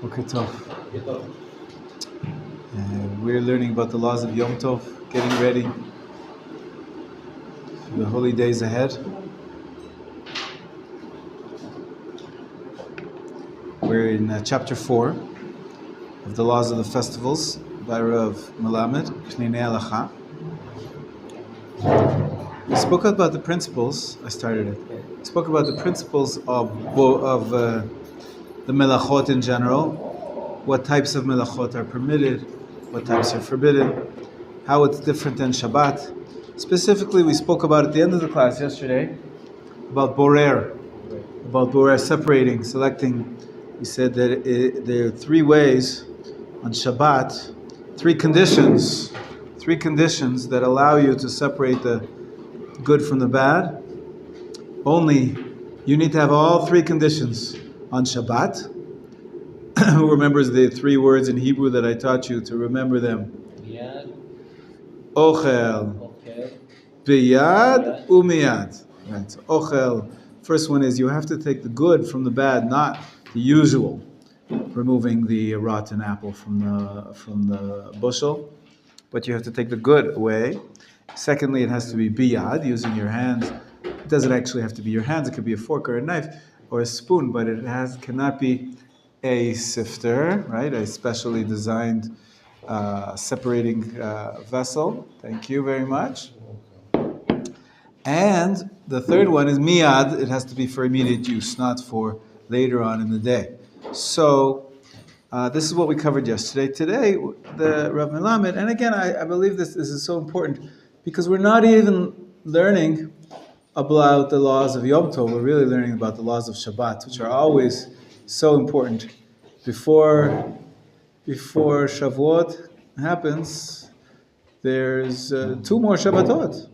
Okay, Tov. We're learning about the laws of Yom Tov, getting ready for the holy days ahead. We're in chapter 4 of the laws of the festivals by Rav Melamed, Pnei Halacha. We spoke about the principles. I started it. We spoke about the principles of the melachot in general, what types of melachot are permitted, what types are forbidden, how it's different than Shabbat. Specifically, we spoke about at the end of the class yesterday about borer, separating, selecting. We said that there are three ways on Shabbat, three conditions that allow you to separate the good from the bad. Only you need to have all three conditions on Shabbat. Who remembers the three words in Hebrew that I taught you to remember them? Ochel, biyad, umiyad. Right. So ochel. First one is you have to take the good from the bad, not the usual, removing the rotten apple from the bushel, but you have to take the good away. Secondly, it has to be biyad, using your hands. It doesn't actually have to be your hands. It could be a fork or a knife or a spoon, but it cannot be a sifter, right? A specially designed separating vessel. Thank you very much. And the third one is miyad. It has to be for immediate use, not for later on in the day. So this is what we covered yesterday. Today, the Rav Melamed, and again, I believe this is so important because we're not even learning about the laws of Yom Tov. We're really learning about the laws of Shabbat, which are always so important. Before Shavuot happens, there's two more Shabbatot.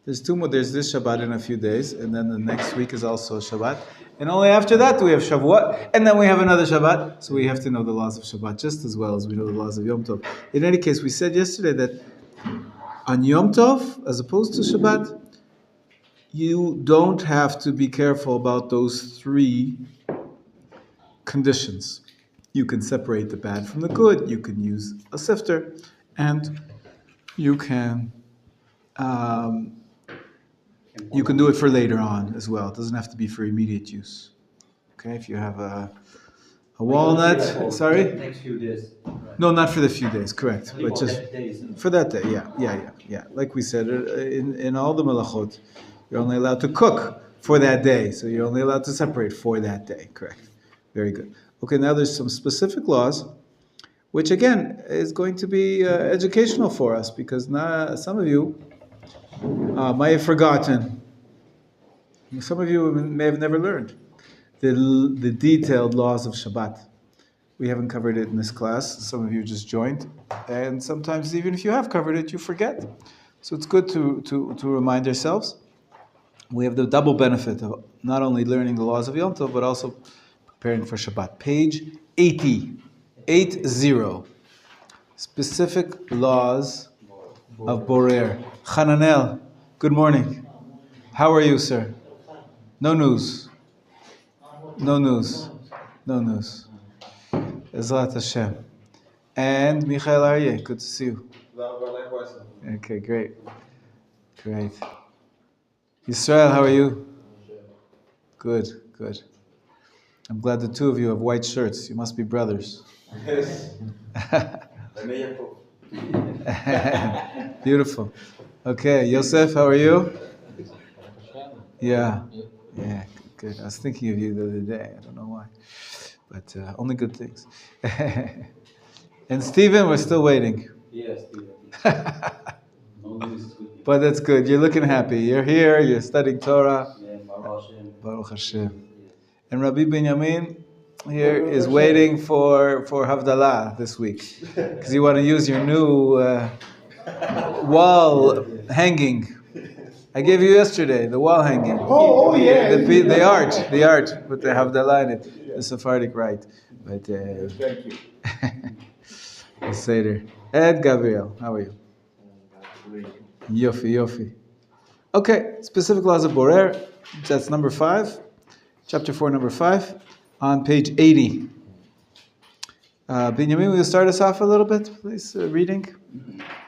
There's two more. There's this Shabbat in a few days, and then the next week is also Shabbat. And only after that do we have Shavuot, and then we have another Shabbat. So we have to know the laws of Shabbat just as well as we know the laws of Yom Tov. In any case, we said yesterday that on Yom Tov, as opposed to Shabbat, you don't have to be careful about those three conditions. You can separate the bad from the good. You can use a sifter, and you can do it for later on as well. It doesn't have to be for immediate use. Okay, if you have a walnut, sorry? Next few days. Right. No, not for the few days, correct. But just days. for that day, yeah. Like we said, in all the melachot, you're only allowed to cook for that day. So you're only allowed to separate for that day, correct. Very good. Okay, now there's some specific laws, which again is going to be educational for us because some of you might have forgotten. Some of you may have never learned the detailed laws of Shabbat. We haven't covered it in this class. Some of you just joined, and sometimes even if you have covered it, you forget. So it's good to remind ourselves. We have the double benefit of not only learning the laws of Yom Tov, but also preparing for Shabbat. Page 80. Specific laws of Borer. Hananel, good morning. How are you, sir? No news. Ezrat Hashem. And Michael Aryeh, good to see you. Okay, great. Yisrael, how are you? Good. I'm glad the two of you have white shirts. You must be brothers. Yes. Beautiful. Okay, Yosef, how are you? Yeah, good. I was thinking of you the other day. I don't know why, but only good things. And Stephen, we're still waiting. Yes, But that's good. You're looking happy. You're here. You're studying Torah. Yeah, Baruch Hashem. And Rabbi Binyamin here is waiting for Havdalah this week because you want to use your new wall hanging. I gave you yesterday the wall hanging. Oh yeah. The art with the Havdalah in it, the Sephardic rite. But Thank you. the Seder. Ed Gabriel, how are you? Yofi. Okay, specific laws of Borer. That's number 5. Chapter 4, number 5. on page 80. Benjamin, will you start us off a little bit, please, reading?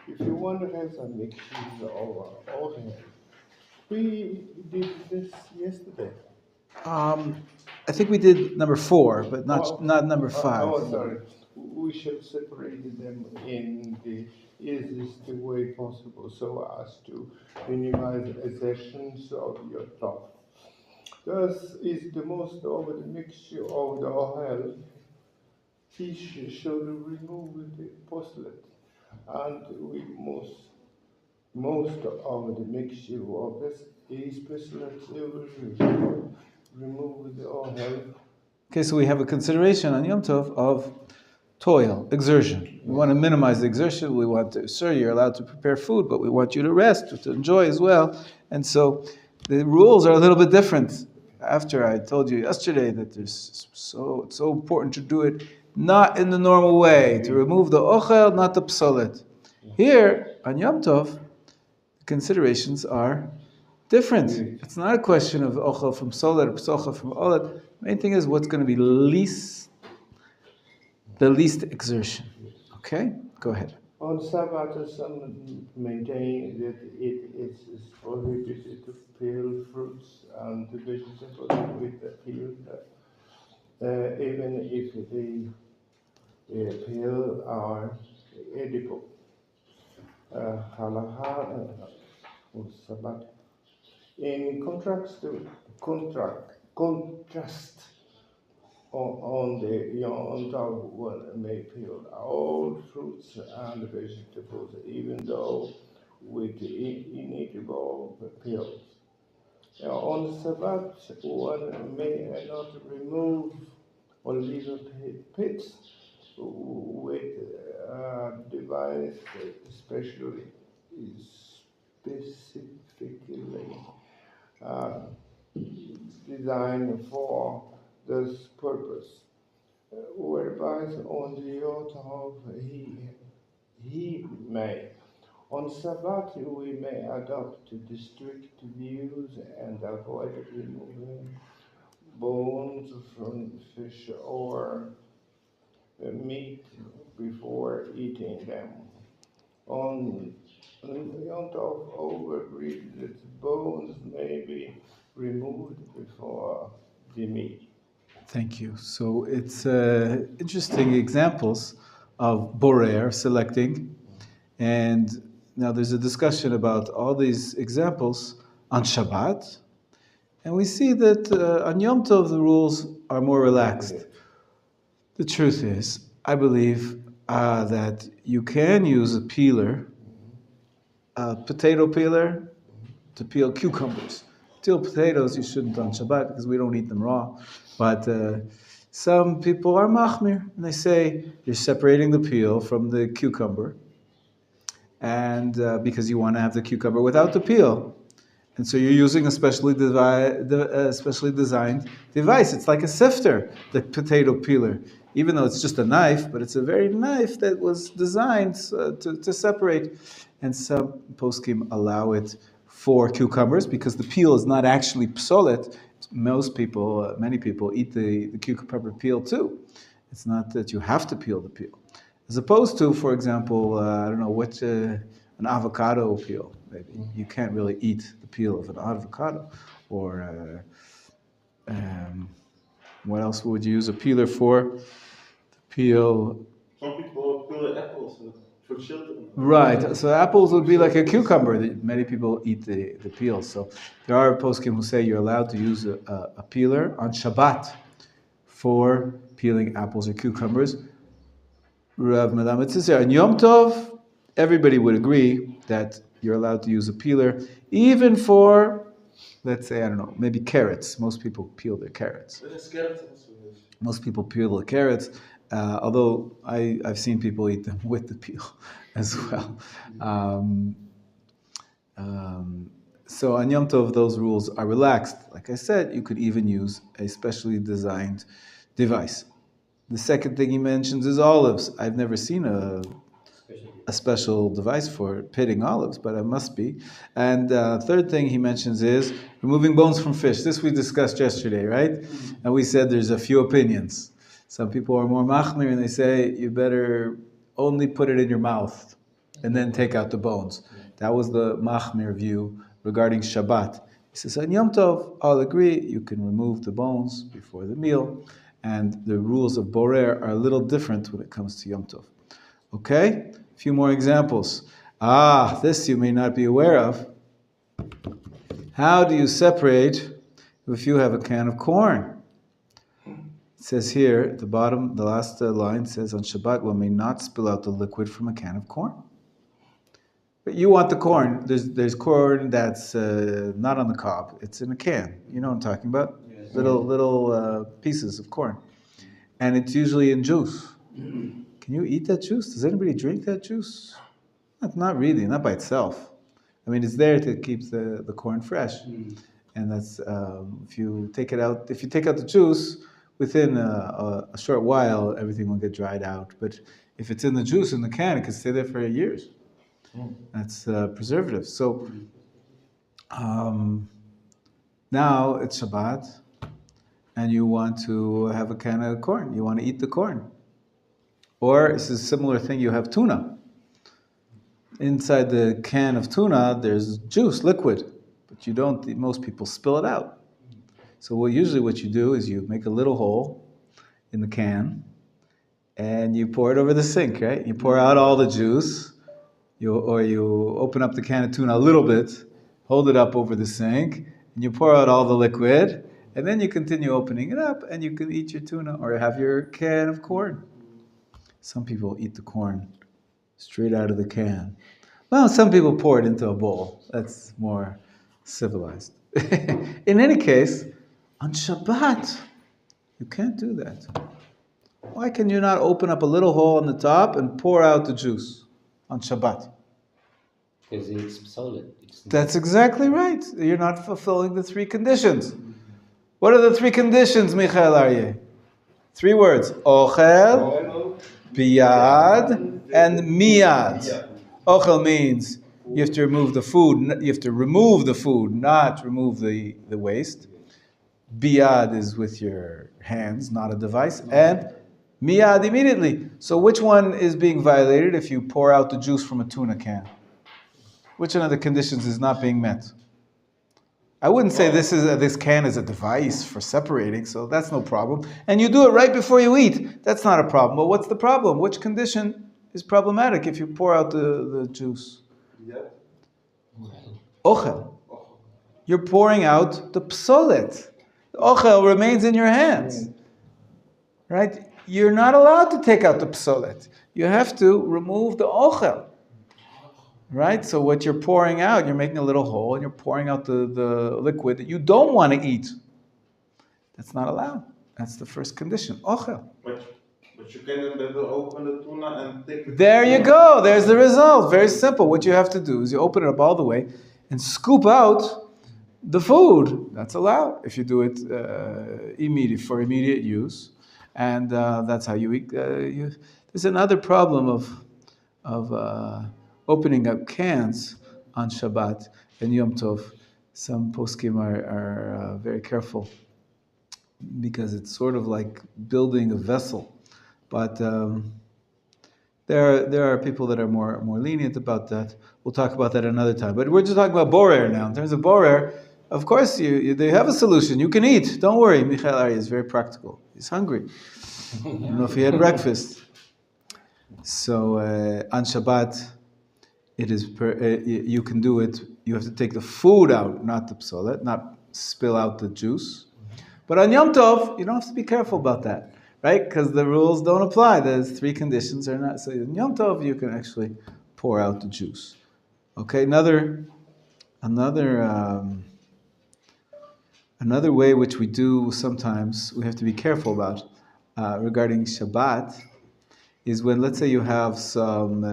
If you want to have some mixtures of oil, we did this yesterday. I think we did number 4, but not number 5. Sorry. We should separate them in the easiest way possible so as to minimize accessions of your top. Thus is the most of the mixture of the oil. He should remove the postlet, and we most of the mixture of this especially remove the oil. Okay, so we have a consideration on Yom Tov of toil, exertion. We want to minimize the exertion. We want to, sir, you're allowed to prepare food, but we want you to rest, to enjoy as well. And so the rules are a little bit different. After I told you yesterday that it's so important to do it not in the normal way, to remove the ochel, not the psolet. Here, on Yom Tov, the considerations are different. It's not a question of ochel from psolet or psocha from olet. The main thing is what's going to be the least exertion. Okay? Go ahead. On Sabbath, some maintain that it is prohibited to peel fruits and vegetables with the peel, even if the peel are edible. Halacha or Sabbath. In contrast on the Yom Tov, one may peel all fruits and vegetables, even though with inedible peels. On Sabbath, one may not remove or leave pits with a device specifically designed for this purpose, whereby on the Yom he may. On Sabbath we may adopt the strict views and avoid removing bones from fish or meat before eating them. On Yom Tov, all agreed that bones may be removed before the meat. Thank you. So it's interesting examples of borer, selecting, and now there's a discussion about all these examples on Shabbat, and we see that on Yom Tov the rules are more relaxed. The truth is, I believe that you can use a peeler, a potato peeler, to peel cucumbers. Peel potatoes you shouldn't on Shabbat because we don't eat them raw. But some people are machmir, and they say you're separating the peel from the cucumber, and because you want to have the cucumber without the peel. And so you're using a specially designed device. It's like a sifter, the potato peeler. Even though it's just a knife, but it's a very knife that was designed to separate. And some poskim allow it for cucumbers because the peel is not actually psolet. Most people, many people, eat the cucumber peel too. It's not that you have to peel the peel. As opposed to, for example, an avocado peel. Maybe you can't really eat the peel of an avocado. Or what else would you use a peeler for? To peel. Some people peel apples for children. Right. So apples would be like a cucumber. Many people eat the peel. So there are poskim who say you're allowed to use a peeler on Shabbat for peeling apples or cucumbers. Rav Madam, it says here, on Yom Tov, everybody would agree that you're allowed to use a peeler, even for, let's say, I don't know, maybe carrots. Most people peel their carrots. Most people peel the carrots, although I've seen people eat them with the peel as well. So on Yom Tov, those rules are relaxed. Like I said, you could even use a specially designed device. The second thing he mentions is olives. I've never seen a a special device for pitting olives, but it must be. And third thing he mentions is removing bones from fish. This we discussed yesterday, right? And we said there's a few opinions. Some people are more machmir and they say you better only put it in your mouth and then take out the bones. That was the machmir view regarding Shabbat. He says, on Yom Tov, I'll agree, you can remove the bones before the meal, and the rules of Borer are a little different when it comes to Yom Tov. Okay? A few more examples. This you may not be aware of. How do you separate if you have a can of corn? It says here, at the bottom, the last line says, on Shabbat, one may not spill out the liquid from a can of corn. But you want the corn. There's corn that's not on the cob. It's in a can. You know what I'm talking about? Yes. Little pieces of corn. And it's usually in juice. Can you eat that juice? Does anybody drink that juice? Not really, not by itself. I mean, it's there to keep the corn fresh. And that's, if you take out the juice, within a short while, everything will get dried out. But if it's in the juice, in the can, it can stay there for years. That's preservative. So now it's Shabbat, and you want to have a can of corn. You want to eat the corn. Or it's a similar thing, you have tuna. Inside the can of tuna, there's juice, liquid, but most people spill it out. So what you do is you make a little hole in the can, and you pour it over the sink, right? You pour out all the juice, you open up the can of tuna a little bit, hold it up over the sink, and you pour out all the liquid, and then you continue opening it up, and you can eat your tuna or have your can of corn. Some people eat the corn straight out of the can. Well, some people pour it into a bowl. That's more civilized. In any case, on Shabbat, you can't do that. Why can you not open up a little hole on the top and pour out the juice on Shabbat? Because it's solid. That's exactly right. You're not fulfilling the three conditions. What are the three conditions, Michael Aryeh? 3 words. Ochel, biyad, and miyad. Ochel means you have to remove the food. You have to remove the food, not remove the waste. Biyad is with your hands, not a device. And miyad, immediately. So which one is being violated if you pour out the juice from a tuna can? Which one of the conditions is not being met? I wouldn't say this can is a device for separating, so that's no problem. And you do it right before you eat. That's not a problem. But what's the problem? Which condition is problematic if you pour out the juice? Ochel. You're pouring out the psolet. The ochel remains in your hands. Right? You're not allowed to take out the psolet. You have to remove the ochel. Right? So what you're pouring out, you're making a little hole and you're pouring out the liquid that you don't want to eat. That's not allowed. That's the first condition. Ochel. But you can open the tuna and take it. There you go. There's the result. Very simple. What you have to do is you open it up all the way and scoop out the food. That's allowed if you do it for immediate use. And that's how you eat. There's another problem of opening up cans on Shabbat and Yom Tov. Some poskim are very careful because it's sort of like building a vessel. But there are people that are more lenient about that. We'll talk about that another time. But we're just talking about borer now. In terms of borer, of course, they have a solution. You can eat. Don't worry. Michael Aryeh is very practical. He's hungry. I don't know if he had breakfast. So on Shabbat, it is you can do it. You have to take the food out, not the psolet, not spill out the juice. But on Yom Tov, you don't have to be careful about that, right? Because the rules don't apply. There's 3 conditions are not. So in Yom Tov, you can actually pour out the juice. Okay, another way which we do sometimes, we have to be careful about regarding Shabbat, is when, let's say, you have some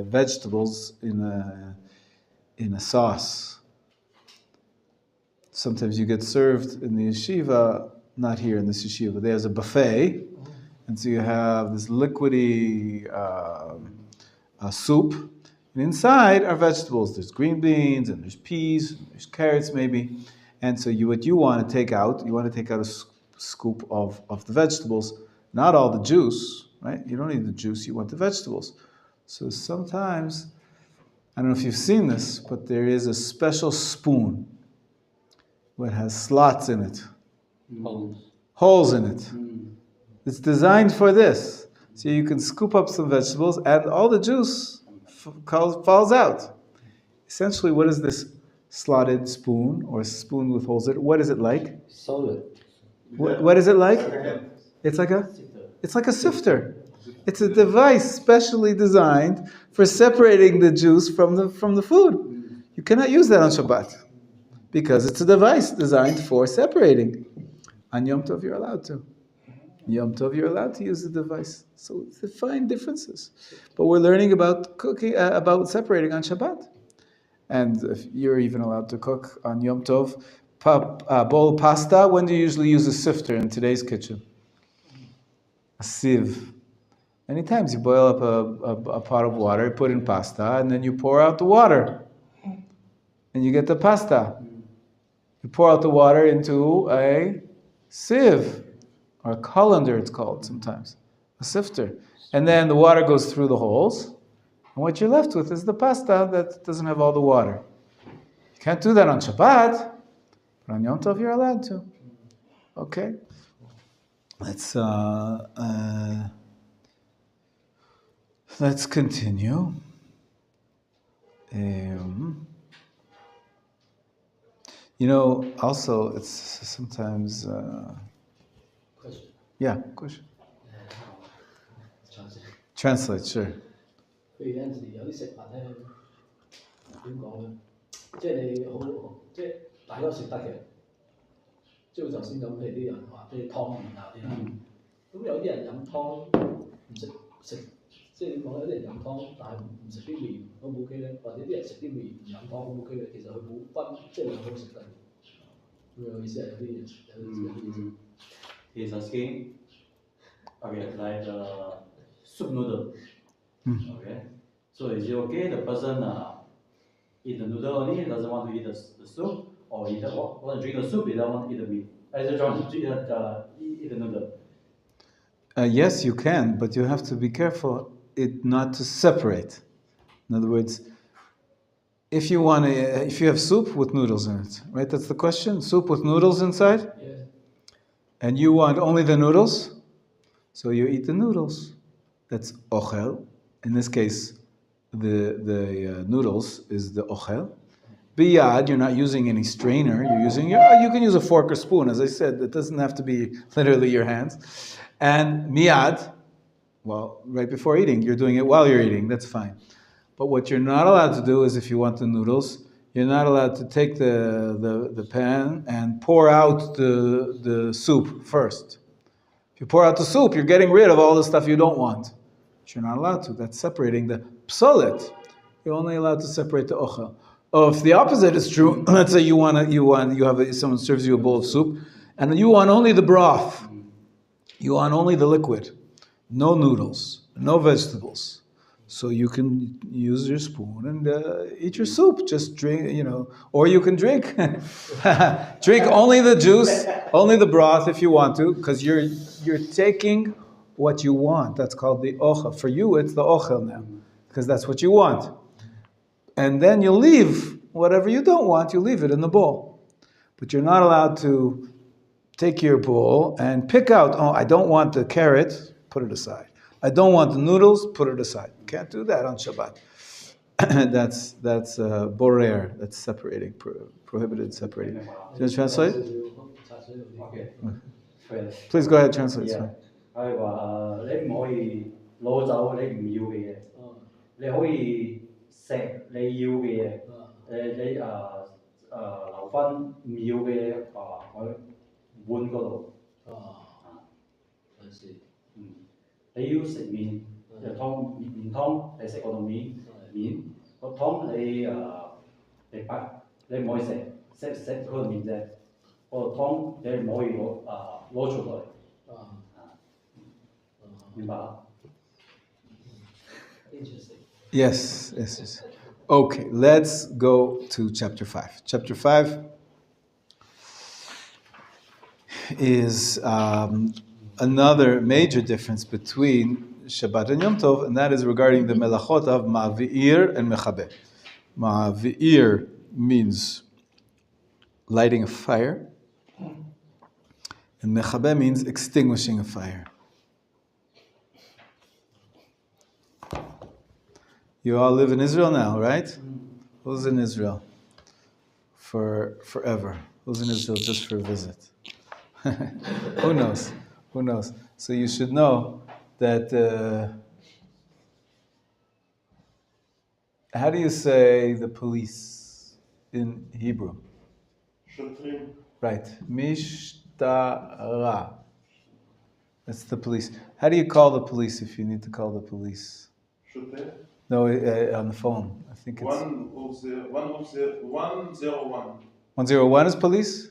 vegetables in a sauce. Sometimes you get served in the yeshiva, not here in this yeshiva, but there's a buffet, and so you have this liquidy soup, and inside are vegetables. There's green beans and there's peas, and there's carrots maybe, and so what you want to take out, a scoop of the vegetables, not all the juice, right? You don't need the juice. You want the vegetables. So sometimes, I don't know if you've seen this, but there is a special spoon that has slots in it, holes in it. It's designed for this. So you can scoop up some vegetables and all the juice falls out. Essentially, what is this slotted spoon or spoon with holes in it? What is it like? Solid. What is it like? It's like a sifter. It's a device specially designed for separating the juice from the food. You cannot use that on Shabbat because it's a device designed for separating. On Yom Tov, you're allowed to. Yom Tov, you're allowed to use the device. So it's the fine differences. But we're learning about cooking, about separating on Shabbat. And if you're even allowed to cook on Yom Tov, bowl pasta. When do you usually use a sifter in today's kitchen? A sieve. Many times you boil up a pot of water, put in pasta, and then you pour out the water. And you get the pasta. You pour out the water into a sieve, or a colander it's called sometimes, a sifter. And then the water goes through the holes, and what you're left with is the pasta that doesn't have all the water. You can't do that on Shabbat, but on Yom Tov you're allowed to. Okay? Let's continue. Also, it's sometimes... Question. Yeah, question. Translate, sure. 譬如有陣時有啲食物咧，點講咧？即係你好，即係大家都食得嘅。即係頭先咁，譬如啲人話啲湯麵啊啲啦，咁有啲人飲湯唔食，即係點講？有啲人飲湯，但係唔食啲麵，咁 O K 咧？或者啲人食啲麵唔飲湯，咁 O K 咧？其實佢冇分，即係兩個都食得。咁有意思係有啲意思。He's asking, okay, like soup noodle. Okay, so is it okay? The person eat the noodle only, doesn't want to eat the soup, or want to drink the soup, he doesn't want to eat the meat. I just want to eat the noodle. Yes, you can, but you have to be careful not to separate. In other words, if you have soup with noodles in it, right? That's the question. Soup with noodles inside. Yeah. And you want only the noodles, so you eat the noodles. That's ochel. In this case, the noodles is the ochel. Biyad, you're not using any strainer. You're using you can use a fork or spoon. As I said, it doesn't have to be literally your hands. And miyad, well, right before eating, you're doing it while you're eating. That's fine. But what you're not allowed to do is, if you want the noodles, you're not allowed to take the pan and pour out the soup first. If you pour out the soup, you're getting rid of all the stuff you don't want. But you're not allowed to. That's separating the psolet. You're only allowed to separate the ochel. Oh, if the opposite is true, let's say someone serves you a bowl of soup, and you want only the broth. You want only the liquid. No noodles, no vegetables. So you can use your spoon and eat your soup. Just drink, or you can drink. Drink only the juice, only the broth if you want to, because you're taking what you want. That's called the ochel. For you, it's the ochel now, because that's what you want. And then you leave whatever you don't want. You leave it in the bowl, but you're not allowed to take your bowl and pick out. Oh, I don't want the carrot. Put it aside. I don't want the noodles, put it aside. Can't do that on Shabbat. That's borer, that's separating, prohibited separating. Can you translate? Okay. Please go ahead, translate. Yeah. 係話你唔可以攞走你唔要嘅嘢，你可以食你要嘅嘢，你留翻唔要嘅嘢喺碗嗰度。你要食麵，麵湯，你食嗰度麵個湯你唔可以食嗰個麵啫，嗰個湯你唔可以攞出嚟。明白啦？ Interesting. Yes. Okay, let's go to chapter 5. Chapter 5 is another major difference between Shabbat and Yom Tov, and that is regarding the melachot of Ma'avir and Mechabeh. Ma'avir means lighting a fire, and Mechabeh means extinguishing a fire. You all live in Israel now, right? Who's in Israel for forever? Who's in Israel just for a visit? Who knows? So you should know that. How do you say the police in Hebrew? Shotrim. Right, mishtara. That's the police. How do you call the police if you need to call the police? Shoter. No, on the phone. I think it's 101. 101 is police.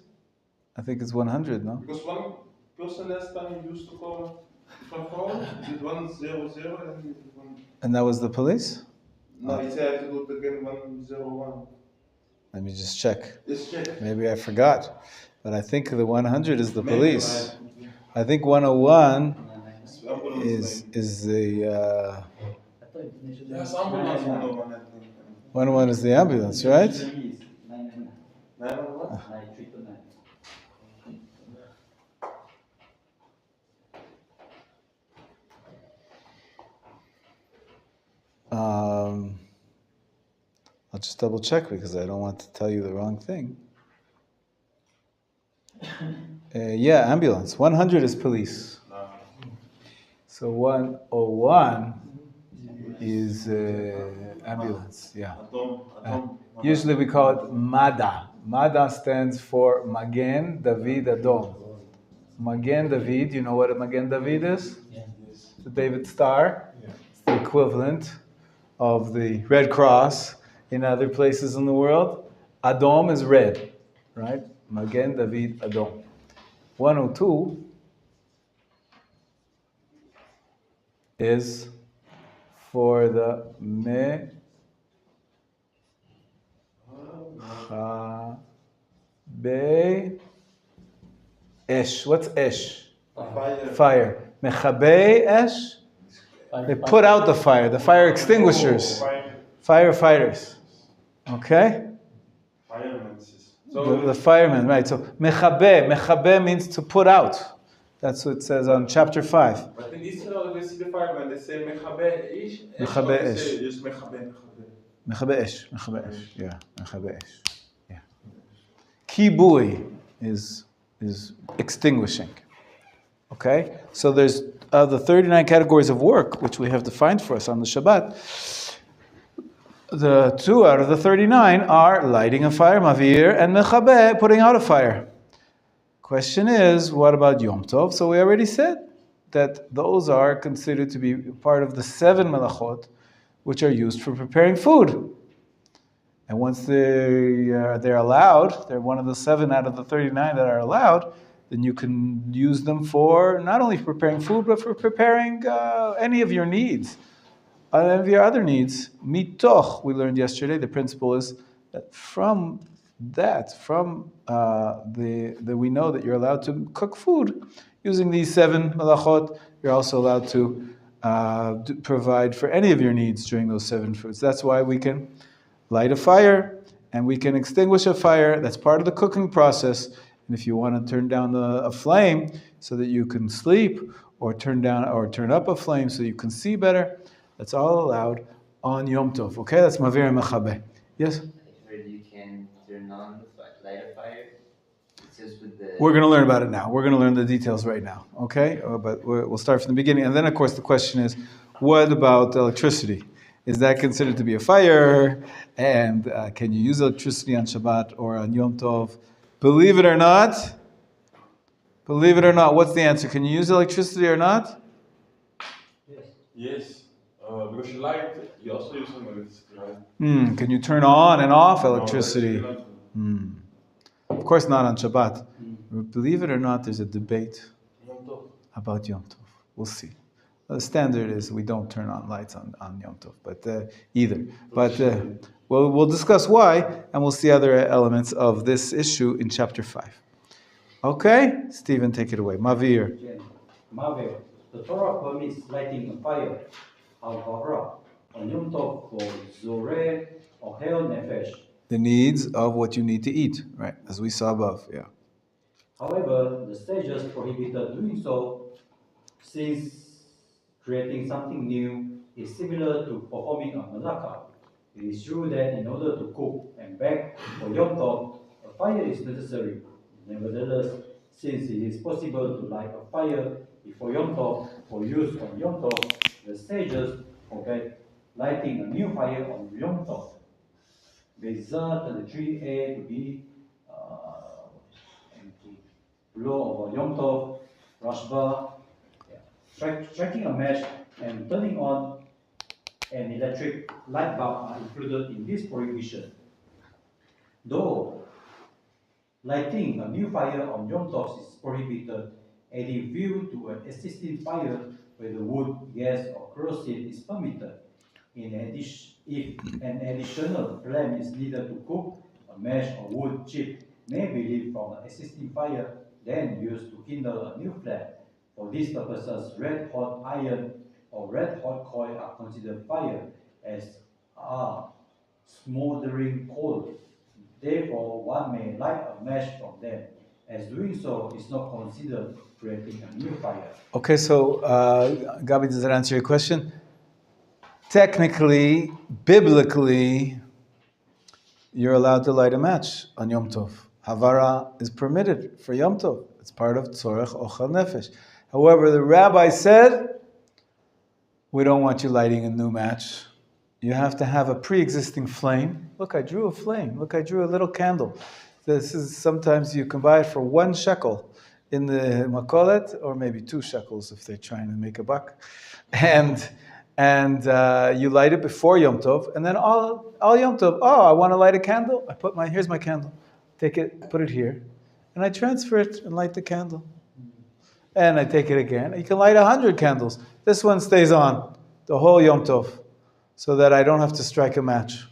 I think it's 100. No. Because one person last time used to call the phone, did 100 and one. And that was the police. No, he said I have to do it again 101. Let me just check. Just check. Maybe I forgot, but I think the 100 is the Maybe police. right. I think 101 Ambulance is the. Yes, ambulance 101. 101 is the ambulance, right? 911? I'll just double check because I don't want to tell you the wrong thing. Yeah, ambulance. 100 is police. So 101 is ambulance. Yeah. Usually we call it MADA. MADA stands for Magen David Adom. Magen David, you know what a Magen David is? The David Star. It's the equivalent of the Red Cross in other places in the world. Adom is red, right? Magen David Adom. 102 is for the Mechabe Esh. What's Esh? Fire. Mechabe Esh? They put out the fire extinguishers. Firefighters. Okay? Firemen. The firemen, right. So mechabe means to put out. That's what it says on chapter 5. But in Israel, they see the firemen, they say mechabe ish. Mechabe ish. They say just mechabe. Mechabe esh. Yeah, mechabe esh. Yeah. Kibui is extinguishing. Okay? So there's the 39 categories of work, which we have defined for us on the Shabbat. The 2 out of the 39 are lighting a fire, mavir, and mechabe, putting out a fire. Question is, what about Yom Tov? So we already said that those are considered to be part of the 7 melachot, which are used for preparing food. And once they're allowed, they're one of the 7 out of the 39 that are allowed, then you can use them for not only preparing food, but for preparing any of your needs. Any of your other needs. Mitoch, we learned yesterday, the principle is that from we know that you're allowed to cook food. Using these 7 melachot, you're also allowed to provide for any of your needs during those 7 foods. That's why we can light a fire and we can extinguish a fire. That's part of the cooking process. And if you want to turn down a flame so that you can sleep, or turn up a flame so you can see better, that's all allowed on Yom Tov. Okay, that's Mavir and Mechabe. Yes? You can turn on light a fire. It's just with the. We're going to learn about it now. We're going to learn the details right now. Okay? But we'll start from the beginning. And then, of course, the question is, what about electricity? Is that considered to be a fire? And can you use electricity on Shabbat or on Yom Tov? Believe it or not, what's the answer? Can you use electricity or not? Yes. Because you light, you also use some electricity, right? Can you turn on and off electricity? Of course not on Shabbat. Believe it or not, there's a debate about Yom Tov. We'll see. The standard is we don't turn on lights on Yom Tov, but either. But we'll discuss why, and we'll see other elements of this issue in chapter 5. Okay? Stephen, take it away. Mavir. Mavir, the Torah permits lighting a fire, however, on Yom Tov for Zoreh or Hel Nefesh. The needs of what you need to eat, right? As we saw above, yeah. However, the sages prohibited doing so since creating something new is similar to performing a malaka. It is true that in order to cook and bake for Yom Tov, a fire is necessary. Nevertheless, since it is possible to light a fire before Yom Tov for use on Yom Tov, the sages forbade lighting a new fire on Yom Tov. Bezat and the 3a to be law of Yom Tov, Rashba, striking a match and turning on an electric light bulb are included in this prohibition. Though lighting a new fire on Yom Tov is prohibited, adding fuel to an existing fire where the wood, gas, or kerosene is permitted. In addition, if an additional flame is needed to cook, a match or wood chip may be lit from an existing fire, then used to kindle a new flame. For these purposes, red hot iron or red hot coal are considered fire, as are smoldering coal. Therefore, one may light a match from them, as doing so is not considered creating a new fire. Okay, so Gabi, does that answer your question? Technically, biblically, you're allowed to light a match on Yom Tov. Havara is permitted for Yom Tov. It's part of Tzorech Ochel Nefesh. However, the rabbi said, we don't want you lighting a new match. You have to have a pre-existing flame. Look, I drew a flame. Look, I drew a little candle. This is, sometimes you can buy it for 1 shekel in the makolet, or maybe 2 shekels if they're trying to make a buck. And you light it before Yom Tov, and then all Yom Tov, I want to light a candle. Here's my candle. Take it, put it here, and I transfer it and light the candle. And I take it again. You can light 100 candles. This one stays on the whole Yom Tov, so that I don't have to strike a match.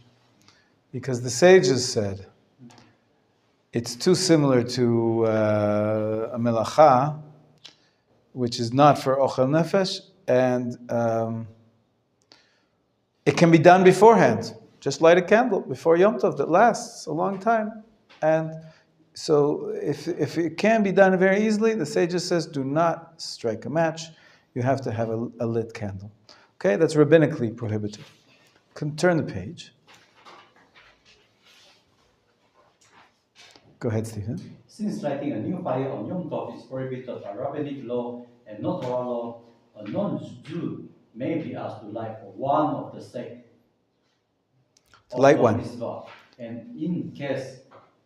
Because the sages said, it's too similar to a melacha, which is not for ochel nefesh, and it can be done beforehand. Just light a candle before Yom Tov that lasts a long time. And so if it can be done very easily, the sages says, do not strike a match. You have to have a lit candle. Okay, that's rabbinically prohibited. Turn the page. Go ahead, Stephen. Since lighting a new fire on Yom Tov is prohibited by rabbinic law and not Torah law, a non-Jew may be asked to light for one of the sake of Light the one. mitzvah. And in case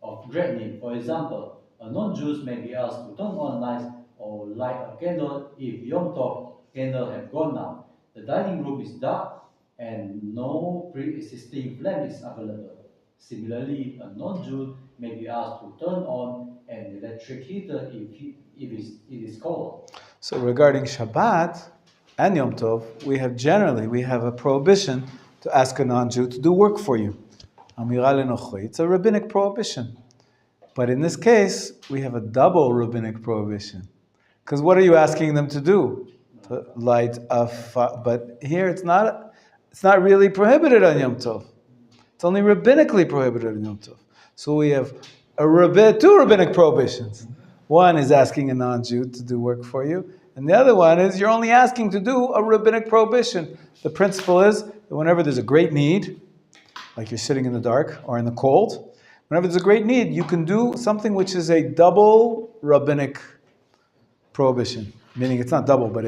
of great need, for example, a non-Jew may be asked to turn on lights or light a candle if Yom Tov candle have gone out. The dining room is dark and no pre-existing flame is available. Similarly, a non-Jew may be asked to turn on an electric heater if it is cold. So regarding Shabbat and Yom Tov, we have a prohibition to ask a non-Jew to do work for you. Amira lenochri. It's a rabbinic prohibition. But in this case, we have a double rabbinic prohibition. Because what are you asking them to do? To light a fire. But here it's not really prohibited on Yom Tov. It's only rabbinically prohibited on Yom Tov. So we have two rabbinic prohibitions. One is asking a non-Jew to do work for you, and the other one is you're only asking to do a rabbinic prohibition. The principle is that whenever there's a great need, like you're sitting in the dark or in the cold, whenever there's a great need, you can do something which is a double rabbinic prohibition. Meaning it's not double, but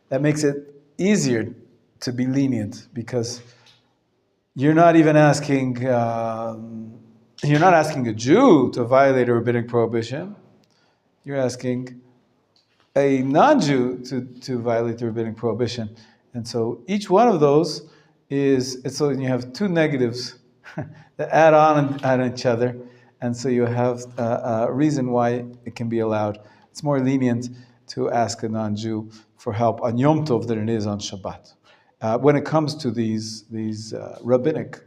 that makes it easier to be lenient, because you're not even asking a Jew to violate a rabbinic prohibition. You're asking a non-Jew to violate the rabbinic prohibition. And so each one of those so you have two negatives that add on each other. And so you have a reason why it can be allowed. It's more lenient to ask a non-Jew for help on Yom Tov than it is on Shabbat. When it comes to these rabbinic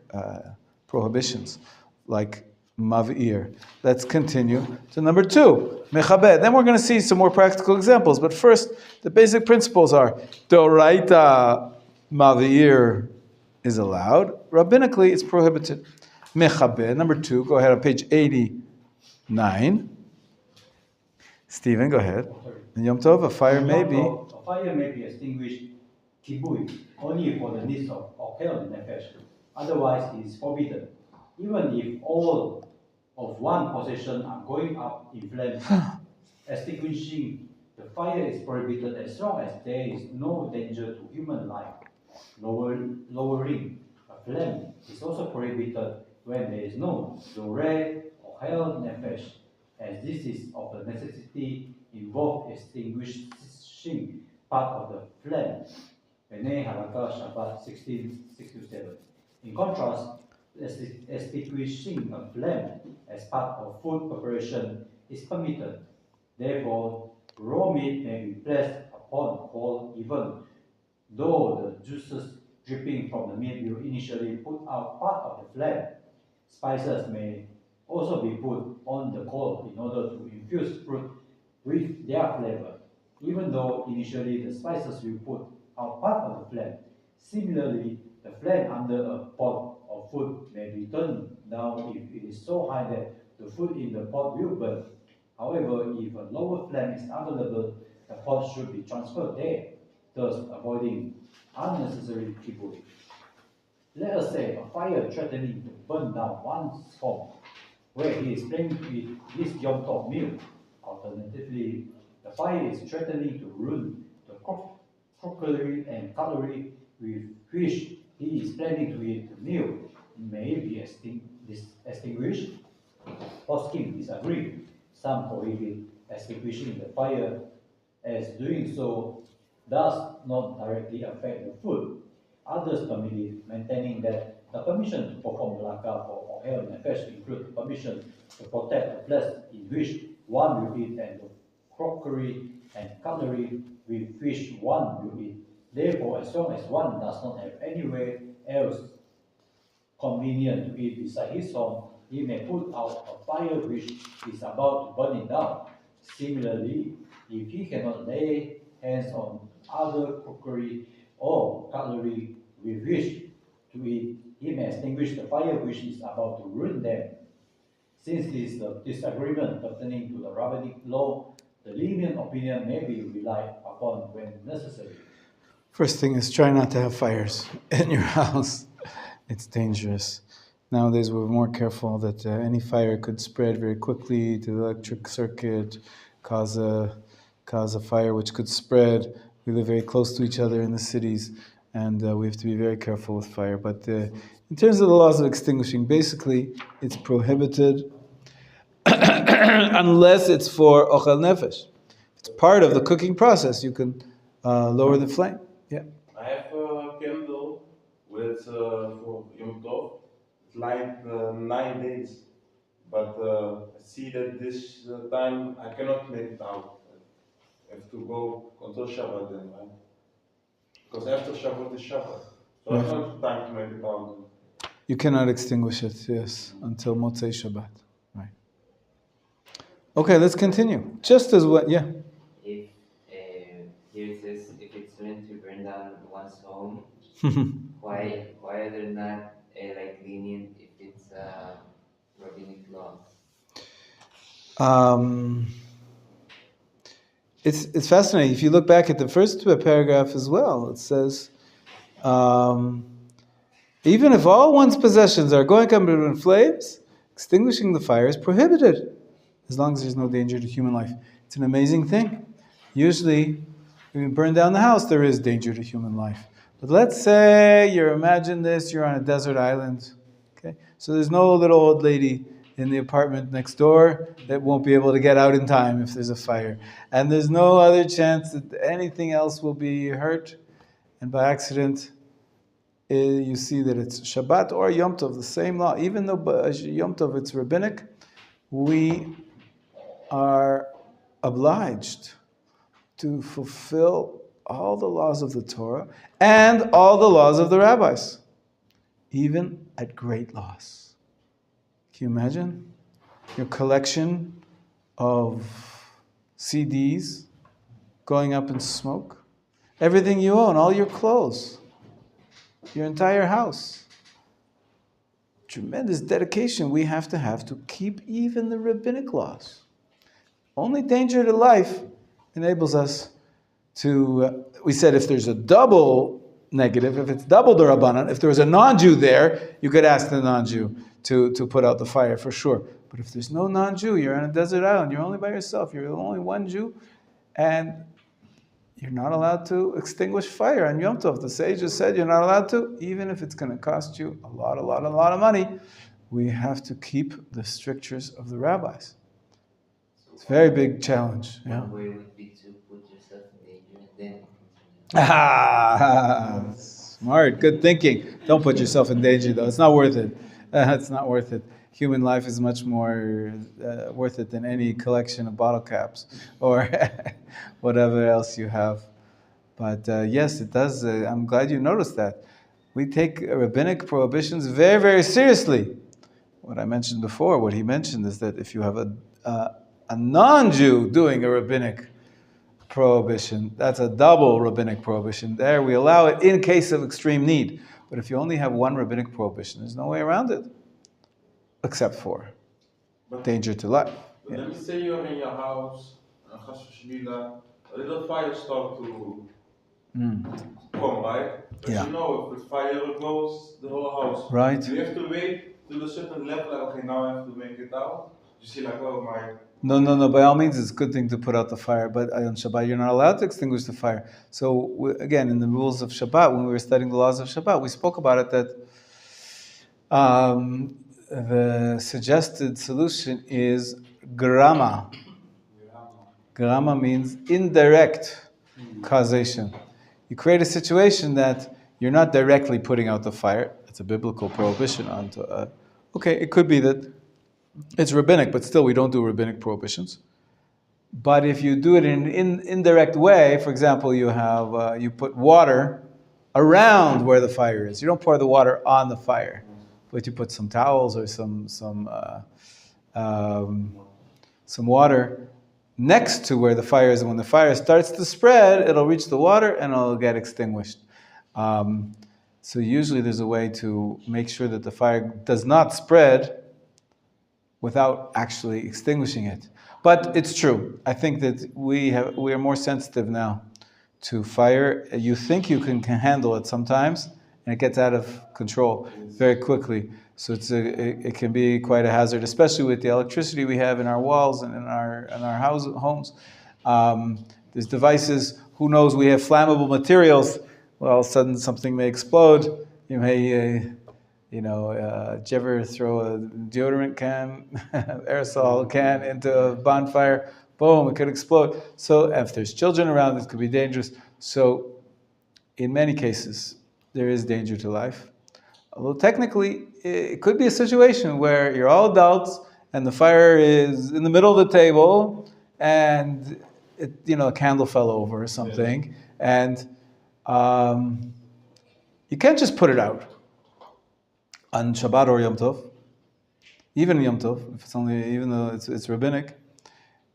prohibitions, like Mav'ir. Let's continue to number 2, Mechabed. Then we're going to see some more practical examples. But first, the basic principles are Doraita Mav'ir is allowed. Rabbinically, it's prohibited. Mechabed. Number 2, go ahead on page 89. Stephen, go ahead. In Yom Tov, a fire may be... A fire may be extinguished kibui, only for the needs of Okel Nefesh. Otherwise, it is forbidden. Even if all of one possession are going up in flames, extinguishing the fire is prohibited as long as there is no danger to human life. Lowering a flame is also prohibited when there is no Zoreh or Hel Nefesh, as this is of the necessity involved extinguishing part of the flame. Bnei Halakha Shabbat 16:6-7. In contrast, extinguishing a flame as part of food preparation is permitted. Therefore, raw meat may be placed upon coal even though the juices dripping from the meat will initially put out part of the flame. Spices may also be put on the coal in order to infuse fruit with their flavor, even though initially the spices will put out part of the flame. Similarly, the flame under a pot of food may be turned down if it is so high that the food in the pot will burn. However, if a lower flame is available, the pot should be transferred there, thus avoiding unnecessary kibui. Let us say a fire threatening to burn down one's home, where he is playing with his Yom Tov meal. Alternatively, the fire is threatening to ruin the crockery and cutlery with which he is planning to eat the meal. May it be extinguished? Poskim disagree. Some prohibit extinguishing the fire, as doing so does not directly affect the food. Others permit it, maintaining that the permission to perform Malakah for Ohel Nefesh includes permission to protect the place in which one will eat and the crockery and cutlery with which one will eat. Therefore, as long as one does not have anywhere else convenient to eat beside his home, he may put out a fire which is about to burn it down. Similarly, if he cannot lay hands on other crockery or cutlery with which to eat, he may extinguish the fire which is about to ruin them. Since this is the disagreement pertaining to the rabbinic law, the lenient opinion may be relied upon when necessary. First thing is try not to have fires in your house. It's dangerous. Nowadays we're more careful that any fire could spread very quickly to the electric circuit, cause a fire which could spread. We live very close to each other in the cities, and we have to be very careful with fire. But in terms of the laws of extinguishing, basically it's prohibited unless it's for ochel nefesh. It's part of the cooking process. You can lower the flame. Yeah. I have a candle with for Yom Tov. It's like 9 days, but I see that this time I cannot make it out. I have to go until Shabbat then, right? Because after Shabbat is Shabbat, so I don't have time to make it out. You cannot extinguish it, yes, until Motzei Shabbat. Right. Okay, let's continue. Just as what, yeah. If here it says if it's meant to burn down one's home, why are there not like lenient if it's rabbinic law? It's fascinating. If you look back at the first paragraph as well, it says, even if all one's possessions are going up in flames, extinguishing the fire is prohibited, as long as there's no danger to human life. It's an amazing thing. Usually, when you burn down the house, there is danger to human life. But let's say imagine this, you're on a desert island. Okay, so there's no little old lady in the apartment next door that won't be able to get out in time if there's a fire. And there's no other chance that anything else will be hurt. And by accident, you see that it's Shabbat or Yom Tov, the same law. Even though Yom Tov, it's rabbinic, we are obliged to fulfill all the laws of the Torah and all the laws of the rabbis, even at great loss. Can you imagine your collection of CDs going up in smoke? Everything you own, all your clothes, your entire house. Tremendous dedication we have to keep even the rabbinic laws. Only danger to life enables us to, we said if there's a double negative, if it's double the Rabbanan, if there was a non-Jew there, you could ask the non-Jew to put out the fire for sure. But if there's no non-Jew, you're on a desert island, you're only by yourself, you're only one Jew, and you're not allowed to extinguish fire on Yom Tov. The sages said you're not allowed to, even if it's going to cost you a lot of money. We have to keep the strictures of the rabbis. It's a very big challenge. One way would be to put yourself in danger and then Ah, smart, good thinking. Don't put yourself in danger, though. It's not worth it. It's not worth it. Human life is much more worth it than any collection of bottle caps or whatever else you have. But yes, it does. I'm glad you noticed that. We take rabbinic prohibitions very, very seriously. What I mentioned before, what he mentioned is that if you have a non-Jew doing a rabbinic prohibition, that's a double rabbinic prohibition. There we allow it in case of extreme need. But if you only have one rabbinic prohibition, there's no way around it, except for danger to life. But let me say you're in your house, a little fire start to come, right? But Yeah. you know, if the fire goes, the whole house. Right. You have to wait to a certain level, like, okay, now I have to make it out. You see, like, oh my. No. By all means, it's a good thing to put out the fire, but on Shabbat, you're not allowed to extinguish the fire. So, again, in the rules of Shabbat, when we were studying the laws of Shabbat, we spoke about it that the suggested solution is grama. Grama means indirect causation. You create a situation that you're not directly putting out the fire. It's a biblical prohibition onto. Okay, it could be that it's rabbinic, but still we don't do rabbinic prohibitions. But if you do it in an indirect way, for example, you have you put water around where the fire is. You don't pour the water on the fire, but you put some towels or some water next to where the fire is. And when the fire starts to spread, it'll reach the water and it'll get extinguished. So usually there's a way to make sure that the fire does not spread without actually extinguishing it. But it's true. I think that we are more sensitive now to fire. You think you can handle it sometimes, and it gets out of control very quickly. So it can be quite a hazard, especially with the electricity we have in our walls and in our homes. There's devices. Who knows? We have flammable materials. Well, all of a sudden something may explode. You may. Did you ever throw a deodorant can, aerosol can into a bonfire? Boom, it could explode. So if there's children around, it could be dangerous. So in many cases, there is danger to life. Although technically, it could be a situation where you're all adults and the fire is in the middle of the table and a candle fell over or something. And you can't just put it out. On Shabbat or Yom Tov, even Yom Tov, if it's only, even though it's rabbinic,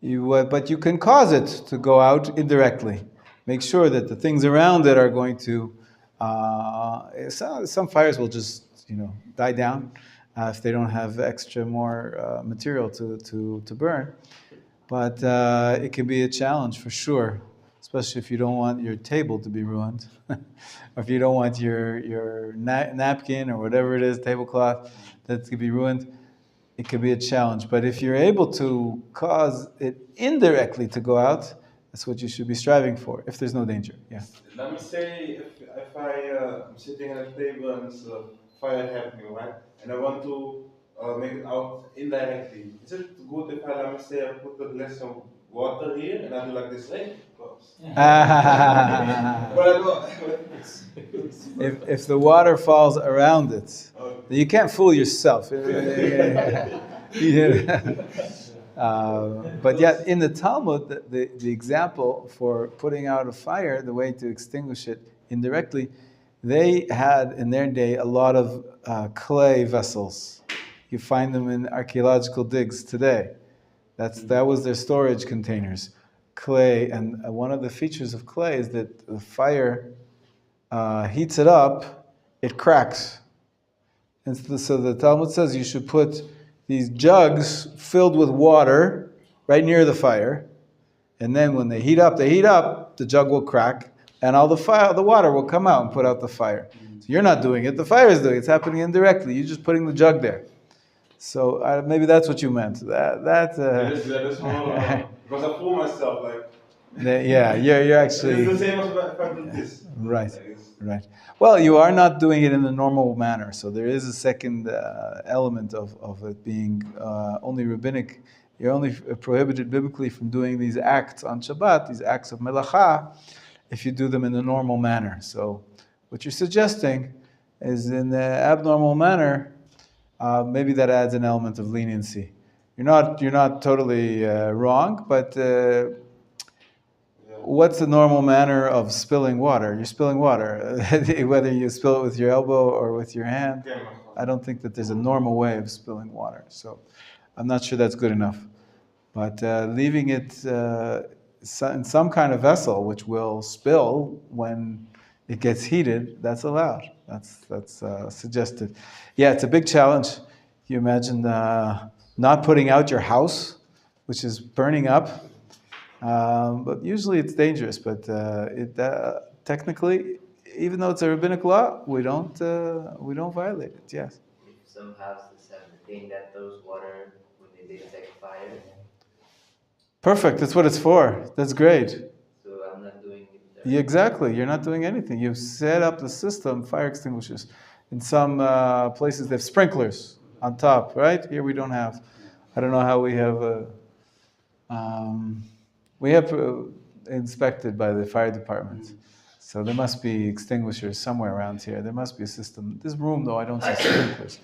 but you can cause it to go out indirectly. Make sure that the things around it are going to. Some fires will just die down if they don't have extra more material to burn. But it can be a challenge for sure, especially if you don't want your table to be ruined. Or if you don't want your napkin or whatever it is, tablecloth, that could be ruined, it could be a challenge. But if you're able to cause it indirectly to go out, that's what you should be striving for, if there's no danger. Yeah. Let me say, if I'm sitting at a table and it's fire happening, right? And I want to make it out indirectly. Is it good if let me say, I put a glass of water here and I do like this, right? If the water falls around it, you can't fool yourself. But yet, in the Talmud, the example for putting out a fire, the way to extinguish it indirectly, they had in their day a lot of clay vessels. You find them in archaeological digs today. That was their storage containers, clay. And one of the features of clay is that the fire heats it up, it cracks. And so the Talmud says you should put these jugs filled with water right near the fire, and then when they heat up, the jug will crack, and all the water will come out and put out the fire. So you're not doing it, the fire is doing it. It's happening indirectly. You're just putting the jug there. So maybe that's what you meant. That is more, because I fool myself, like, yeah, you're actually... It's the same as if I do this. Right, right. Well, you are not doing it in the normal manner, so there is a second element of it being only rabbinic. You're only prohibited biblically from doing these acts on Shabbat, these acts of melacha, if you do them in the normal manner. So what you're suggesting is in the abnormal manner, maybe that adds an element of leniency. You're not totally wrong, but what's the normal manner of spilling water? You're spilling water, whether you spill it with your elbow or with your hand. I don't think that there's a normal way of spilling water, so I'm not sure that's good enough. But leaving it in some kind of vessel, which will spill when it gets heated, that's allowed. That's suggested. Yeah, it's a big challenge. Can you imagine not putting out your house, which is burning up? But usually it's dangerous. But technically, even though it's a rabbinic law, we don't violate it. Yes. If some houses have the thing that throws water when they detect fire. Perfect. That's what it's for. That's great. So I'm not doing it. Yeah, exactly. You're not doing anything. You've set up the system, fire extinguishers. In some places, they have sprinklers on top, right? Here we don't have. I don't know how we have. We have inspected by the fire department. So there must be extinguishers somewhere around here. There must be a system. This room, though, I don't see sprinklers.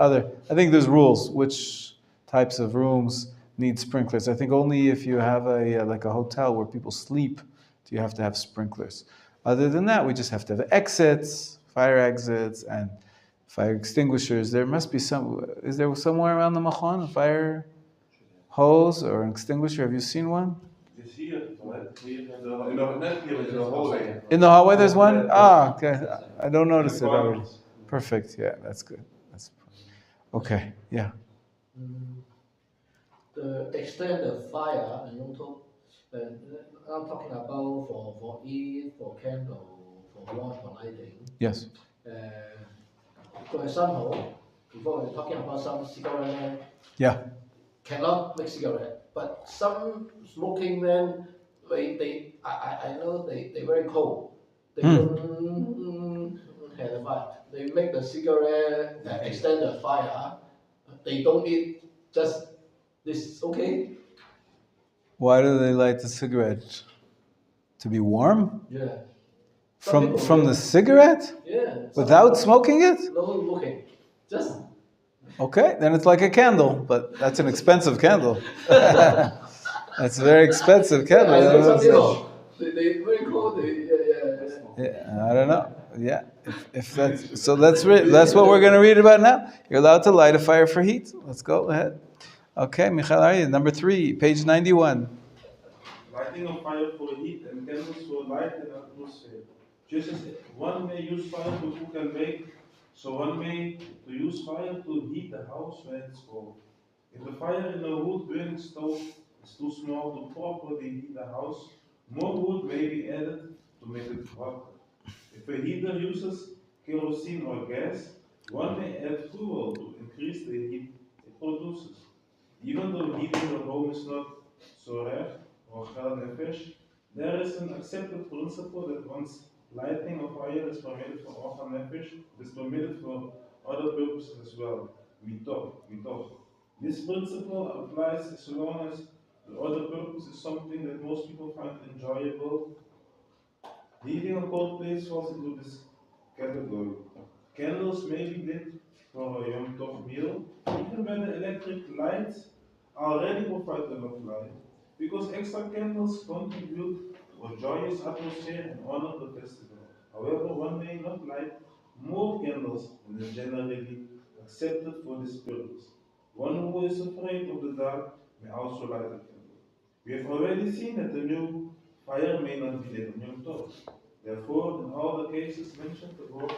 I think there's rules which types of rooms need sprinklers. I think only if you have like a hotel where people sleep do you have to have sprinklers. Other than that, we just have to have exits, fire exits, and fire extinguishers. There must be is there somewhere around the Machon a fire hose or an extinguisher? Have you seen one? It's here, in the hallway. In the hallway there's one? Ah, okay. I don't notice it already. Perfect, yeah, that's good. Okay, yeah. The extent of fire, and also, I'm talking about for heat, for candle, for water, for lighting. Yes. For example, before we're talking about some cigarette Yeah. cannot make cigarette, but some smoking men, I know they very cold. They don't have a fire. They make the cigarette extend the fire. They don't need just this. Okay. Why do they light the cigarette? To be warm? Yeah. From the cigarette? Yeah. Without smoking it? No smoking. Just. Okay, then it's like a candle, but that's an expensive candle. That's a very expensive candle. Yeah, I know some people. They very cold. Yeah, I don't know. Yeah, if that's so, that's what we're going to read about now. You're allowed to light a fire for heat. Let's go ahead. Okay, Michael Arya, number 3, page 91. Lighting of fire for heat and candles for light and atmosphere. Just as one may use fire to cook and bake, so one may to use fire to heat the house when it's cold. If the fire in a wood burning stove is too small to properly heat the house, more wood may be added to make it hotter. If a heater uses kerosene or gas, one may add fuel to increase the heat it produces. Even though heating the home is not so rare or hard nefesh, there is an accepted principle that once lighting of fire is permitted for Orcha Nefesh, it is permitted for other purposes as well. Mitoch. This principle applies as long as the other purpose is something that most people find enjoyable. Heating a cold place falls into this category. Candles may be lit for a Yom Tov meal, even when the electric light already provide enough light because extra candles contribute to a joyous atmosphere and honor the festival. However, one may not light more candles than is generally accepted for this purpose. One who is afraid of the dark may also light a candle. We have already seen that the new fire may not be lit on Yom Tov. Therefore, in all the cases mentioned above,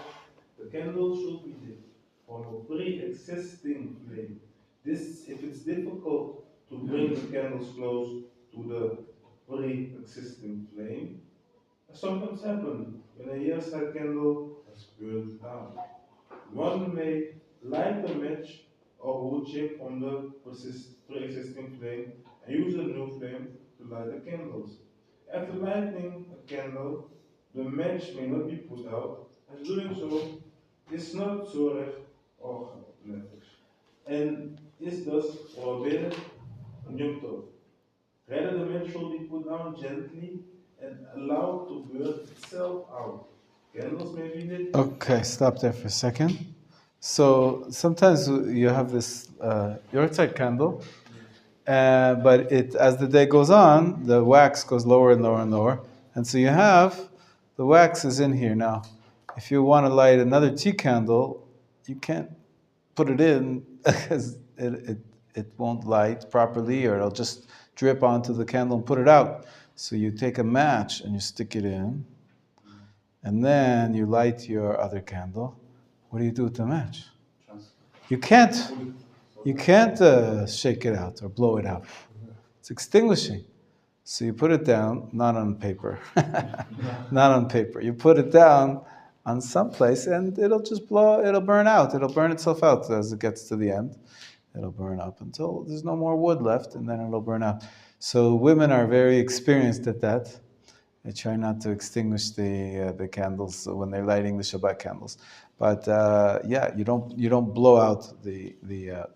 the candle should be lit from a pre-existing flame. This, if it's difficult to bring the candles close to the pre-existing flame, as sometimes happens when a year-side candle has burned down. One may light the match or wood chip from the pre-existing flame and use a new flame to light the candles. After lighting a candle, the match may not be put out, as doing so is not zorg or nefesh, and is thus forbidden on Yom Tov. Rather, the match should be put down gently and allowed to burn itself out. Candles may be lit. Okay, stop there for a second. So sometimes you have this yahrzeit candle, but as the day goes on, the wax goes lower and lower and lower, and so you have the wax is in here now. If you want to light another tea candle, you can't put it in because it won't light properly, or it'll just drip onto the candle and put it out. So you take a match and you stick it in, and then you light your other candle. What do you do with the match? You can't shake it out or blow it out. It's extinguishing. So you put it down, not on paper, not on paper. You put it down on some place, and it'll just it'll burn out. It'll burn itself out as it gets to the end. It'll burn up until there's no more wood left, and then it'll burn out. So women are very experienced at that. They try not to extinguish the candles when they're lighting the Shabbat candles. But you don't blow out the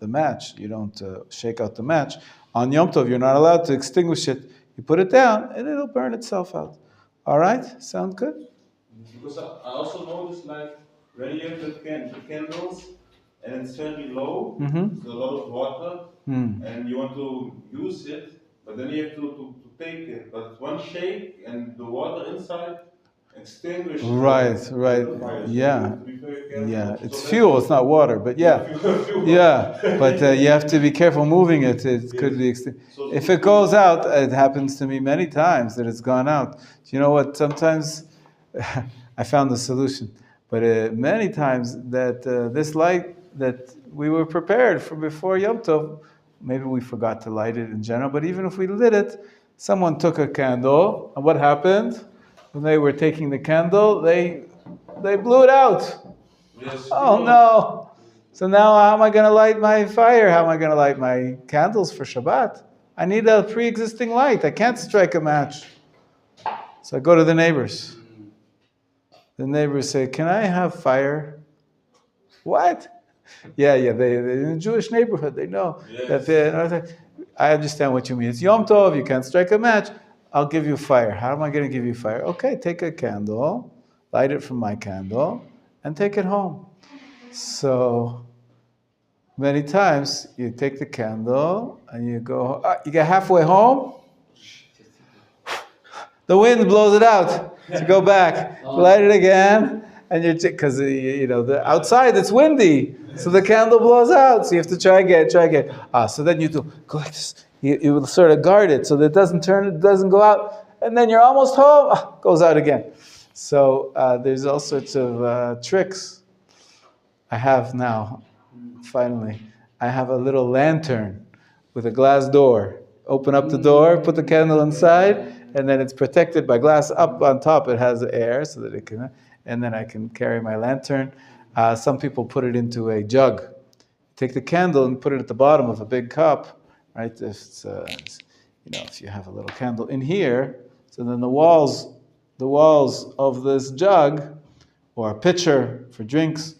match. You don't shake out the match. On Yom Tov, you're not allowed to extinguish it. You put it down, and it'll burn itself out. All right? Sound good? Because I also noticed, like, when you have the candles and it's very low, there's a lot of water, and you want to use it, but then you have to take it. But one shake and the water inside extinguishes. Right. Fire. Yeah. So It's fuel. It's not water, but yeah. But you have to be careful moving it. It could be if it goes out. It happens to me many times that it's gone out. You know what? Sometimes I found the solution, but many times that this light that we were prepared for before Yom Tov, maybe we forgot to light it in general. But even if we lit it, someone took a candle, and what happened? When they were taking the candle, they blew it out. Yes, Oh no! So now how am I going to light my fire? How am I going to light my candles for Shabbat? I need a pre-existing light. I can't strike a match. So I go to the neighbors. The neighbors say, "Can I have fire?" What? Yeah. They in a Jewish neighborhood, they know that. I understand what you mean. It's Yom Tov. You can't strike a match. I'll give you fire. How am I going to give you fire? Okay, take a candle, light it from my candle, and take it home. So many times you take the candle and you go. You get halfway home. The wind blows it out. So go back, light it again, and because the outside it's windy, so the candle blows out. So you have to try again. So then you go like this. You will sort of guard it so that it doesn't turn, it doesn't go out, and then you're almost home. Goes out again. So there's all sorts of tricks. I have now, finally, I have a little lantern with a glass door. Open up the door, put the candle inside, and then it's protected by glass. Up on top, it has air so that it can, and then I can carry my lantern. Some people put it into a jug. Take the candle and put it at the bottom of a big cup, right? If you have a little candle in here, so then the walls of this jug or a pitcher for drinks,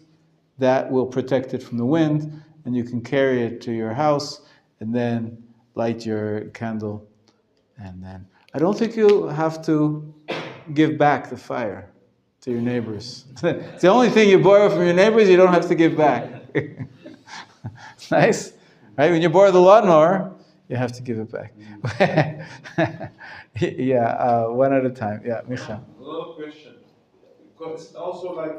that will protect it from the wind, and you can carry it to your house and then light your candle. And then I don't think you have to give back the fire to your neighbors. It's the only thing you borrow from your neighbors, you don't have to give back. Nice, right? When you borrow the lawnmower, You have to give it back. Yeah, one at a time. Yeah, Micha. Another question. Because it's also like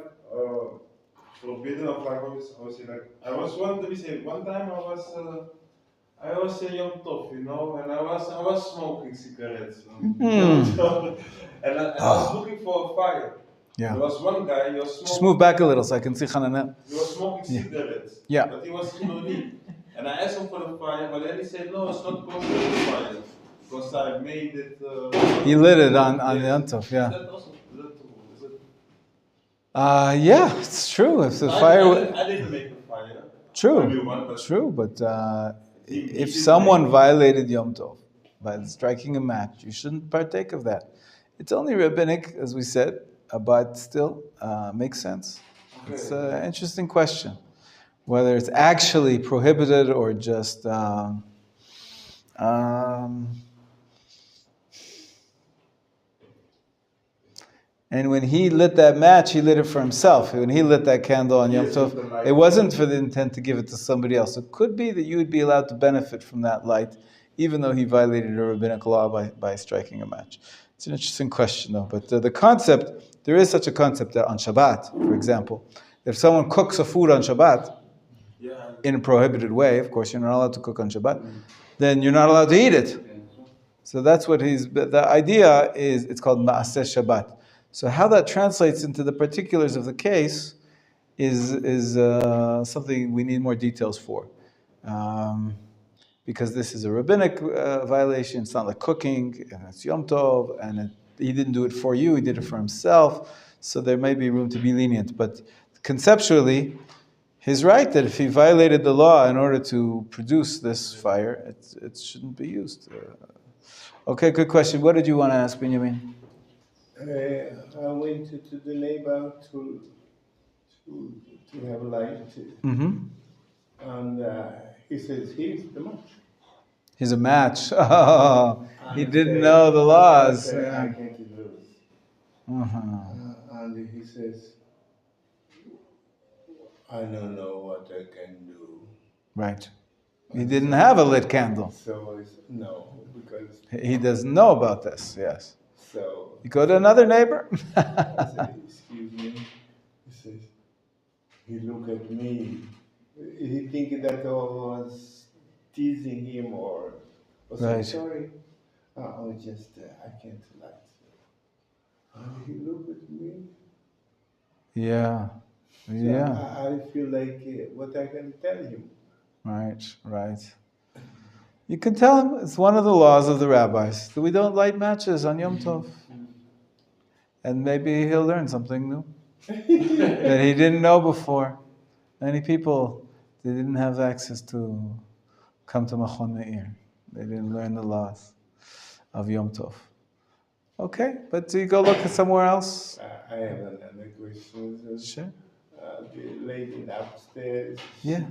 forbidden of like obviously like I was one let me say one time I was a young top, and I was smoking cigarettes. And I was looking for a fire. Yeah. There was one guy, he was smoking. Just move back a little so I can see Hananel. He was smoking cigarettes. Yeah. But he was in no need. And I asked him for the fire, but then he said, no, it's not called the fire. Because I made it. He lit it on the Yom Tov, yeah. Is that also? Is it? Yeah, it's true. If the fire. I didn't make the fire. True, but if someone violated Yom Tov by striking a match, you shouldn't partake of that. It's only rabbinic, as we said, but still makes sense. Okay. It's an interesting question, whether it's actually prohibited or just. And when he lit that match, he lit it for himself. When he lit that candle on Yom Tov, it wasn't for the intent to give it to somebody else. It could be that you would be allowed to benefit from that light, even though he violated a rabbinic law by striking a match. It's an interesting question, though. But the concept, there is such a concept that on Shabbat, for example, if someone cooks a food on Shabbat, in a prohibited way, of course, you're not allowed to cook on Shabbat, then you're not allowed to eat it. So that's what the idea is, it's called Ma'aseh Shabbat. So how that translates into the particulars of the case is something we need more details for. Because this is a rabbinic violation, it's not like cooking, and it's Yom Tov, and he didn't do it for you, he did it for himself, so there may be room to be lenient. But conceptually, he's right that if he violated the law in order to produce this fire, it shouldn't be used. Okay, good question. What did you want to ask, Benjamin? I went to the neighbor to have light, and he says, here's the match. He's a match. Oh, he didn't know the laws. I can't lose. And he says, I don't know what I can do. Right. He didn't have a lit candle. So no, because he doesn't know about this. Yes. So you go to another neighbor. I said, excuse me. He says, he looked at me. He thinking that I was teasing him or saying, Right. sorry. I just I can't light. And he looked at me. Yeah. So Yeah. I feel like what I can tell him. Right. You can tell him it's one of the laws of the rabbis that we don't light matches on Yom Tov. And maybe he'll learn something new that he didn't know before. Many people, they didn't have access to come to Machon Meir. They didn't learn the laws of Yom Tov. Okay, but do you go look at somewhere else? I have another question. Sure. The lady upstairs. Yeah.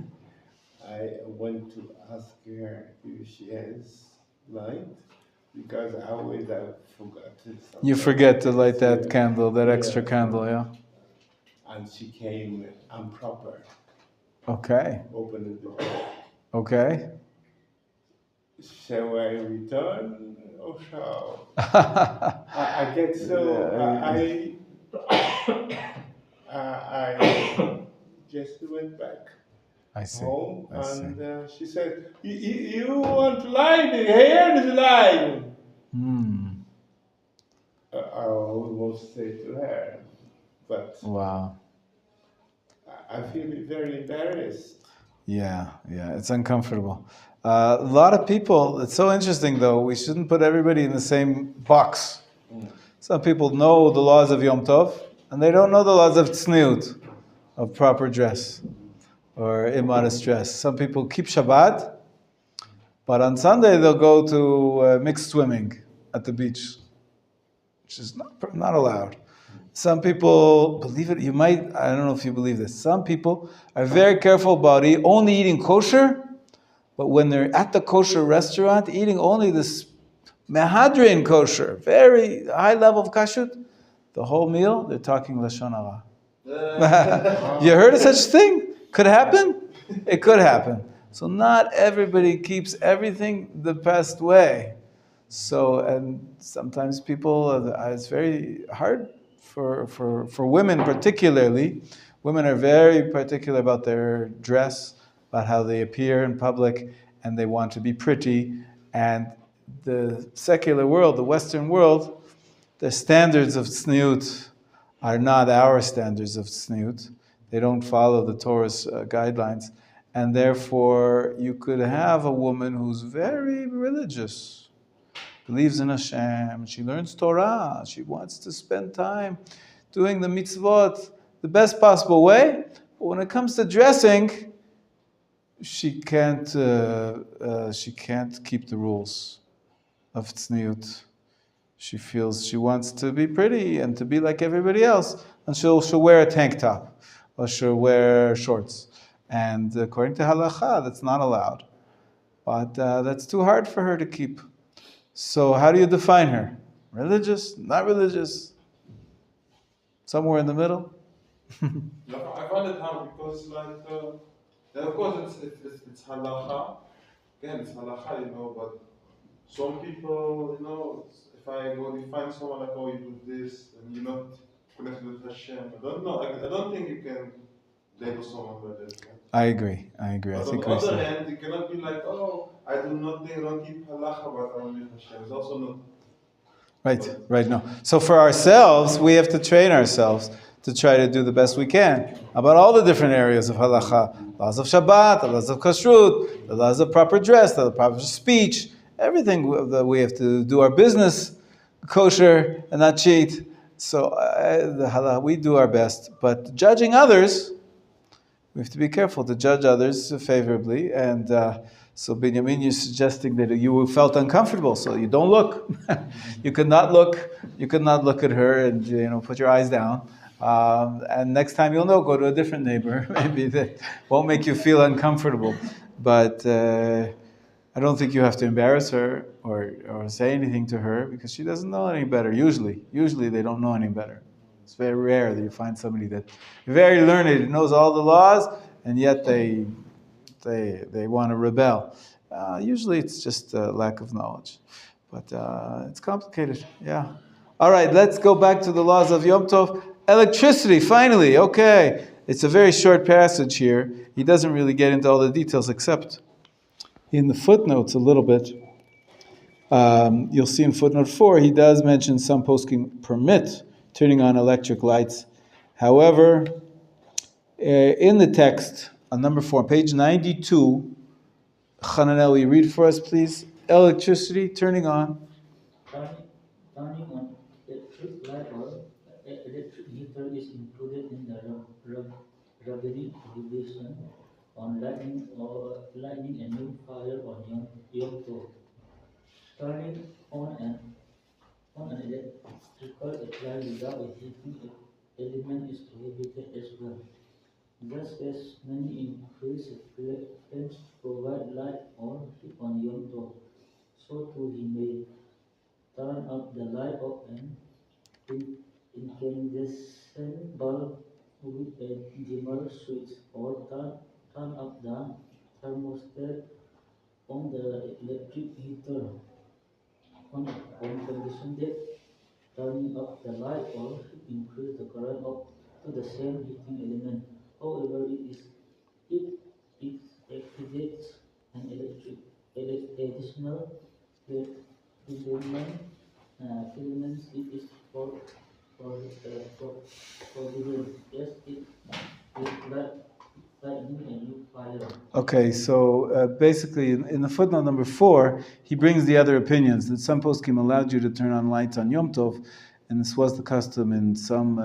I went to ask her if she has light because I always have forgotten something. You forget to light that candle, that extra candle, yeah? And she came improper. Okay. Opened the door. Okay. Shall I return or shall I get so I just went back. I see. Home, and she said, "You want line? Here is line." I almost say to her, but wow. I feel very embarrassed. Yeah, it's uncomfortable. A lot of people, it's so interesting though, we shouldn't put everybody in the same box. Some people know the laws of Yom Tov, and they don't know the laws of tzniut, of proper dress, or immodest dress. Some people keep Shabbat, but on Sunday they'll go to mixed swimming at the beach, which is not allowed. Some people believe it, I don't know if you believe this, some people are very careful about only eating kosher, but when they're at the kosher restaurant, eating only this mehadrin kosher, very high level of kashrut, the whole meal, they're talking Lashon Hara. You heard of such thing? Could happen? It could happen. So not everybody keeps everything the best way. So, and sometimes people, it's very hard for women particularly. Women are very particular about their dress, about how they appear in public, and they want to be pretty. And the secular world, the Western world, the standards of tzniut are not our standards of tzniut. They don't follow the Torah's guidelines. And therefore, you could have a woman who's very religious, believes in Hashem, she learns Torah, she wants to spend time doing the mitzvot the best possible way. But when it comes to dressing, she can't keep the rules of tzniut. She feels she wants to be pretty and to be like everybody else, and she'll wear a tank top or she'll wear shorts. And according to halacha, that's not allowed. But that's too hard for her to keep. So how do you define her? Religious? Not religious? Somewhere in the middle? Yeah, I find it hard because, like, of course, it's halacha. Again, it's halacha, but some people, if I go and find someone like, oh, you do this, and you're not connected with Hashem, I don't know. I don't think you can label someone by that. Right? I agree. But I think on the other hand, you cannot be like, oh, I do nothing, I don't keep halacha, but I'm with Hashem. It's also not. Right, no. So for ourselves, we have to train ourselves to try to do the best we can about all the different areas of halacha, laws of Shabbat, the laws of kashrut, the laws of proper dress, the proper speech, everything that we have to do our business kosher and not cheat. So the halacha, we do our best, but judging others, we have to be careful to judge others favorably. And so Binyamin, you're suggesting that you felt uncomfortable, so you don't look. You could not look. You could not look at her and put your eyes down. And next time you'll know, go to a different neighbor. Maybe that won't make you feel uncomfortable. But I don't think you have to embarrass her or say anything to her because she doesn't know any better. Usually they don't know any better. It's very rare that you find somebody that very learned, knows all the laws, and yet they want to rebel. Usually it's just a lack of knowledge. But it's complicated, yeah. All right, let's go back to the laws of Yom Tov. Electricity, finally, okay. It's a very short passage here. He doesn't really get into all the details except in the footnotes a little bit. You'll see in footnote 4, he does mention some poskim permit turning on electric lights. However, in the text, on number 4, page 92, Hananel, will you read for us, please? Electricity turning on. Turning on electric light or electric heater is included in the rabbinic regulation on lighting a new fire on Yom Tov. Turning on an electrical appliance without a heating element is prohibited as well. Just as many increased flames provide light or heat on Yom Tov, so too he may turn up the light of an incandescent bulb with a dimmer switch, or turn up the thermostat on the electric heater on condition that turning up the light or increase the current up to the same heating element. However, it activates an additional filaments. It is forbidden. Yes, it lightning a new fire. Okay, so basically in the footnote number 4, he brings the other opinions that some poskim allowed you to turn on lights on Yom Tov, and this was the custom in some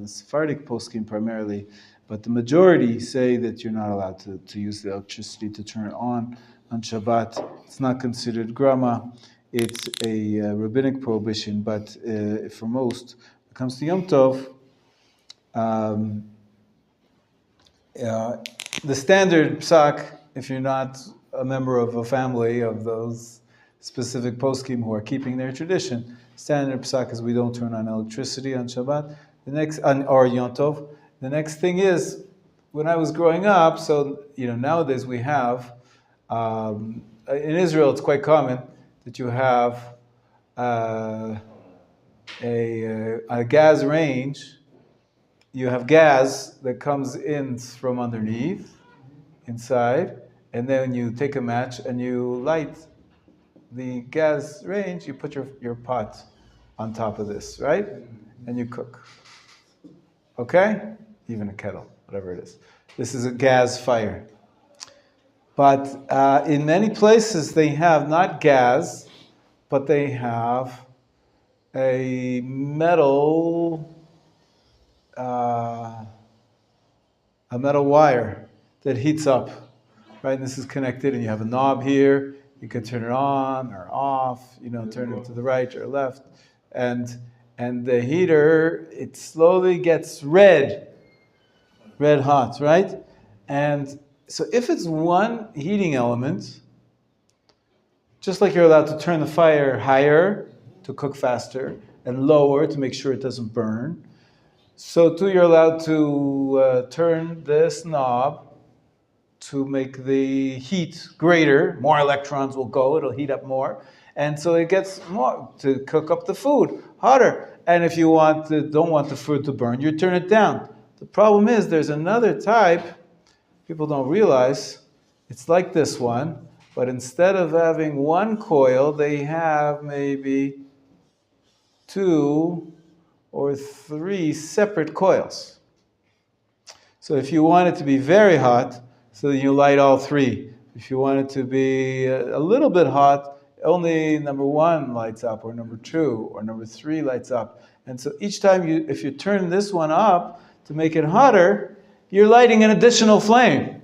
Sephardic poskim primarily, but the majority say that you're not allowed to use the electricity to turn it on Shabbat. It's not considered grama. It's a rabbinic prohibition, but for most, when it comes to Yom Tov, the standard psak, if you're not a member of a family of those specific poskim who are keeping their tradition, standard psak is we don't turn on electricity on Shabbat. Or Yom Tov. The next thing is, when I was growing up, so nowadays we have In Israel, it's quite common that you have a gas range. You have gas that comes in from underneath, inside, and then you take a match and you light the gas range. You put your pot on top of this, right? And you cook. Okay? Even a kettle, whatever it is. This is a gas fire. But in many places they have not gas, but they have a metal wire that heats up, right? And this is connected, and you have a knob here. You can turn it on or off. Turn it to the right or left, and the heater, it slowly gets red hot, right? And so if it's one heating element, just like you're allowed to turn the fire higher to cook faster and lower to make sure it doesn't burn, so too you're allowed to turn this knob to make the heat greater. More electrons will go, it'll heat up more. And so it gets more to cook up the food hotter. And if you don't want the food to burn, you turn it down. The problem is there's another type people don't realize. It's like this one, but instead of having one coil, they have maybe 2 or 3 separate coils. So if you want it to be very hot, so you light all 3. If you want it to be a little bit hot, only number 1 lights up, or number 2, or number 3 lights up. And so each time if you turn this one up to make it hotter, you're lighting an additional flame.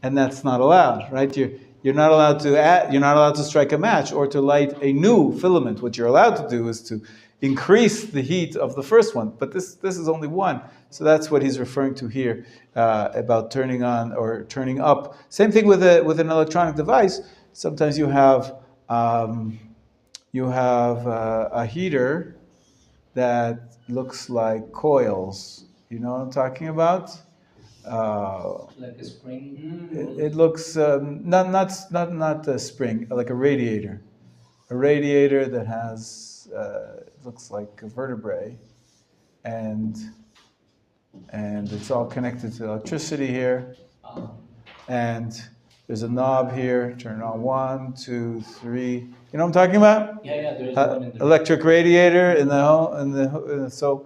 And that's not allowed, right? You're not allowed to strike a match or to light a new filament. What you're allowed to do is to increase the heat of the first one. But this is only one. So that's what he's referring to here about turning on or turning up. Same thing with an electronic device. Sometimes you have a heater that looks like coils. You know what I'm talking about? Like a spring. It looks not a spring, like a radiator. A radiator that has looks like a vertebrae, and it's all connected to electricity here. And there's a knob here. Turn it on 1, 2, 3. You know what I'm talking about? Yeah. There's one in the electric radiator in the so.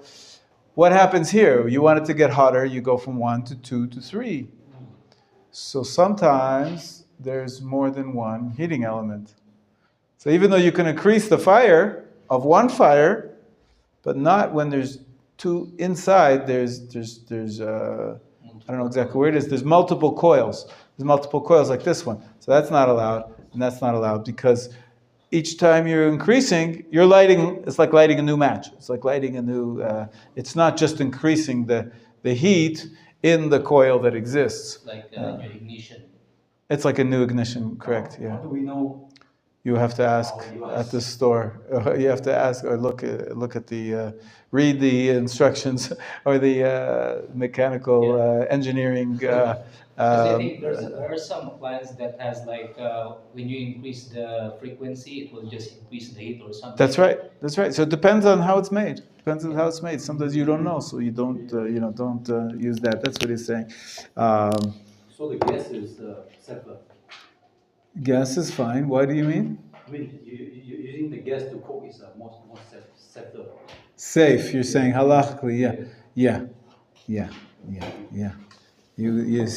What happens here? You want it to get hotter, you go from 1 to 2 to 3. So sometimes there's more than one heating element. So even though you can increase the fire of one fire, but not when there's 2 inside, there's I don't know exactly where it is, there's multiple coils. There's multiple coils like this one. So that's not allowed, and that's not allowed because each time you're increasing, you're lighting, it's like lighting a new match. It's like lighting a new, it's not just increasing the heat in the coil that exists. like your ignition. It's like a new ignition, correct, yeah. How do we know? You have to ask at the store. You have to ask or look at the, read the instructions or the mechanical engineering. I think there are some appliances that has like when you increase the frequency, it will just increase the heat or something. That's right. So it depends on how it's made. Sometimes you don't know, so you don't use that. That's what he's saying. So the gas is safer. Gas is fine. Why do you mean? I mean, using the gas to cook is more safer. Safe. You're saying halachically, yeah. You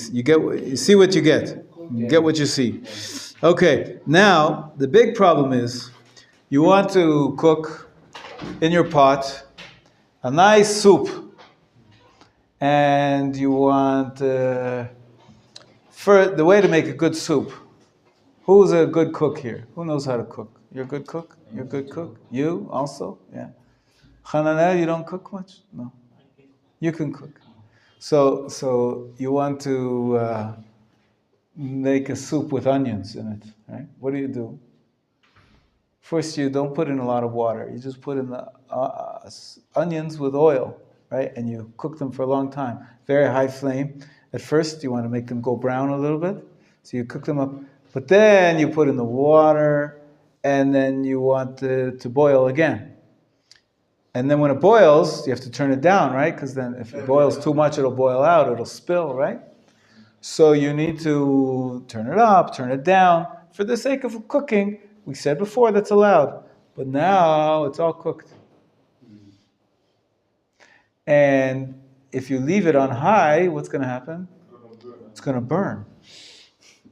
see what you get. You get what you see. Okay. Now the big problem is you want to cook in your pot a nice soup, and you want for the way to make a good soup. Who's a good cook here? Who knows how to cook? You're a good cook? You're a good cook? You also? Yeah. Hananel, you don't cook much? No. You can cook. So you want to make a soup with onions in it, right? What do? First, you don't put in a lot of water. You just put in the onions with oil, right? And you cook them for a long time. Very high flame. At first, you want to make them go brown a little bit. So you cook them up But then you put in the water, and then you want it to boil again. And then when it boils, you have to turn it down, right? Because then if it boils too much, it'll boil out, it'll spill, right? So you need to turn it up, turn it down. For the sake of cooking, we said before that's allowed. But now it's all cooked. And if you leave it on high, what's going to happen? It's going to burn.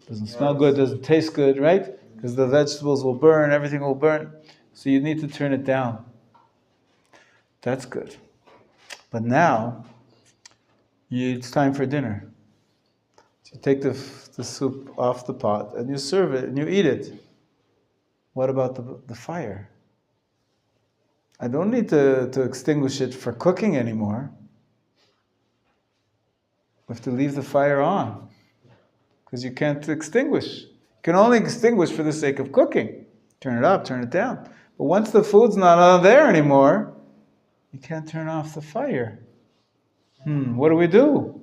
Doesn't smell good, doesn't taste good, right? Because the vegetables will burn, everything will burn. So you need to turn it down. That's good. But now, it's time for dinner. So you take the soup off the pot and you serve it and you eat it. What about the fire? I don't need to extinguish it for cooking anymore. We have to leave the fire on because you can't extinguish. You can only extinguish for the sake of cooking. Turn it up, turn it down. But once the food's not on there anymore, you can't turn off the fire. What do we do?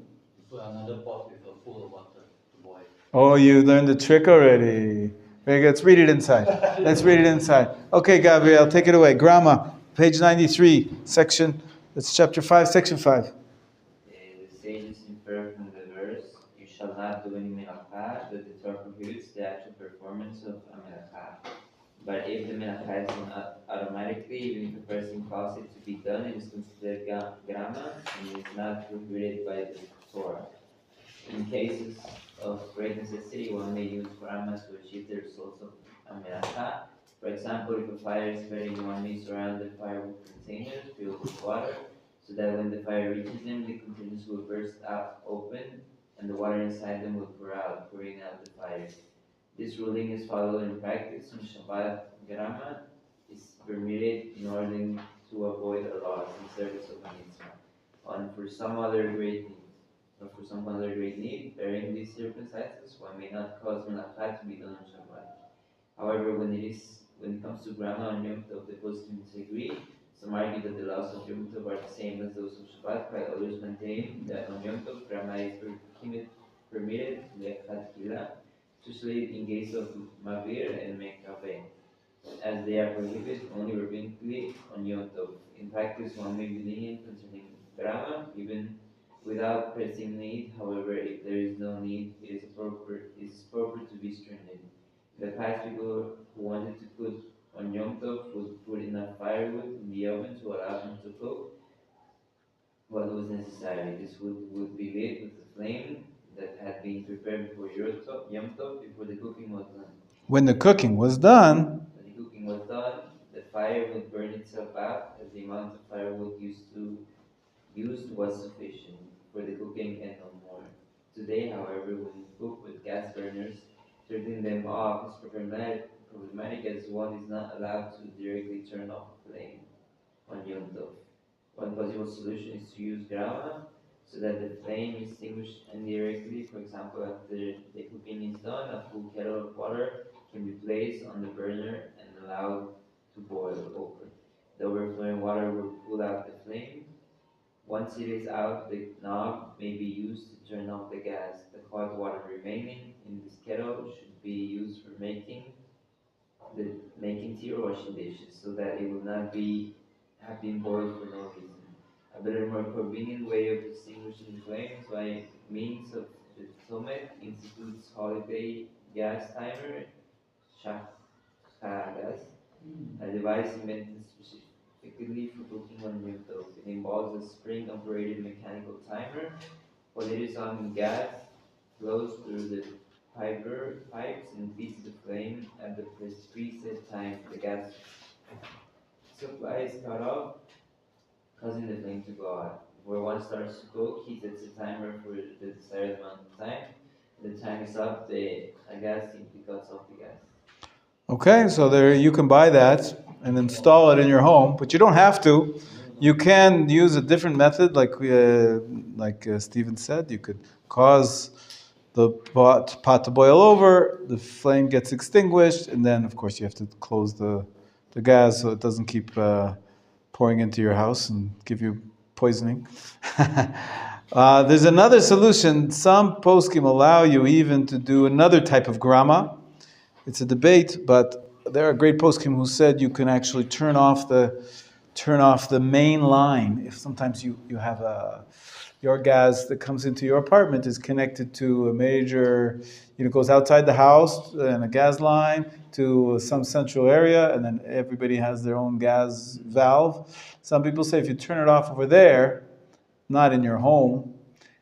Put another pot with a full of water to boil. Oh, you learned the trick already. Very good. Let's read it inside. Let's read it inside. Okay, Gabriel, take it away. Grammar, page 93, it's chapter 5, section 5. The sages infer from the verse, "You shall not do any menachah," that the Torah prohibits the actual performance of a menachah. But if the menachah is done automatically, even if a person calls it to be done, it is considered grama and is not prohibited by the Torah. In cases of great necessity, one may use grama to achieve the results of a menachah. For example, if a fire is spreading, one may surround the fire with containers filled with water, so that when the fire reaches them, the containers will burst out open, and the water inside them will pour out, pouring out the fire. This ruling is followed in practice on Shabbat. Grama is permitted in order to avoid a loss in service of a mitzvah, and for some other great need, bearing these circumstances, one may not cause menachah to be done on Shabbat. However, when it comes to grama on Yom Tov, the poskim disagree. Some argue that the laws of Yom Tov are the same as those of Shabbat, while others maintain that on Yom Tov, grama is permitted especially in case of Mavir and Menachem, as they are prohibited only rabbinically on Yom Tov. In practice, one may be lenient concerning grama, even without pressing need. However, if there is no need, it is appropriate to be stringent. In the past, people who wanted to cook on Yom Tov would put enough firewood in the oven to allow them to cook what was necessary. This wood would be lit with a flame that had been prepared before Yom Tov, before the cooking was done. When the cooking was done, the fire would burn itself out, as the amount of firewood used was sufficient for the cooking and no more. Today, however, when you cook with gas burners, turning them off is problematic as one is not allowed to directly turn off a flame on Yom Tov. One possible solution is to use grama so that the flame is extinguished indirectly. For example, after the cooking is done, a full kettle of water can be placed on the burner and allowed to boil over. The overflowing water will pull out the flame. Once it is out, the knob may be used to turn off the gas. The hot water remaining in this kettle should be used for making tea or washing dishes, so that it will not have been boiled for no reason. A better, more convenient way of extinguishing flames by means of the Tomet Institute's holiday gas timer, gas, a device invented specifically for cooking on Yom Tov. It involves a spring-operated mechanical timer. When it is on, gas flows through the pipes and feeds the flame at the preset time. The gas supply is cut off, causing the flame to go out. Before one starts to cook, he sets a timer for the desired amount of time. When the time is up, the gas simply cuts off the gas. okay, so there you can buy that and install it in your home, but you don't have to. You can use a different method, like Stephen said. You could cause the pot to boil over, the flame gets extinguished, and then, of course, you have to close the gas so it doesn't keep pouring into your house and give you poisoning. There's another solution. Some poskim allow you even to do another type of grama. it's a debate, but there are great poskim who said you can actually turn off the main line. If sometimes you have your gas that comes into your apartment is connected to a major, goes outside the house and a gas line to some central area, and then everybody has their own gas valve. Some people say if you turn it off over there, not in your home,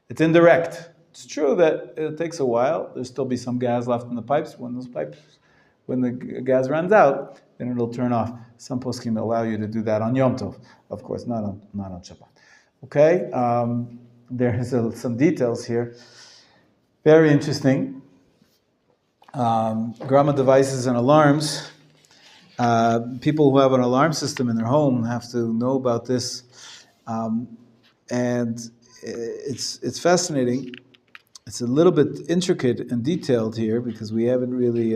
it's indirect. It's true that it takes a while. There'll still be some gas left in the pipes. When the gas runs out, then it'll turn off. Some poskim allow you to do that on Yom Tov, of course, not on Shabbat. Okay, there's some details here. Very interesting. Grandma devices and alarms. People who have an alarm system in their home have to know about this, and it's fascinating. It's a little bit intricate and detailed here because we haven't really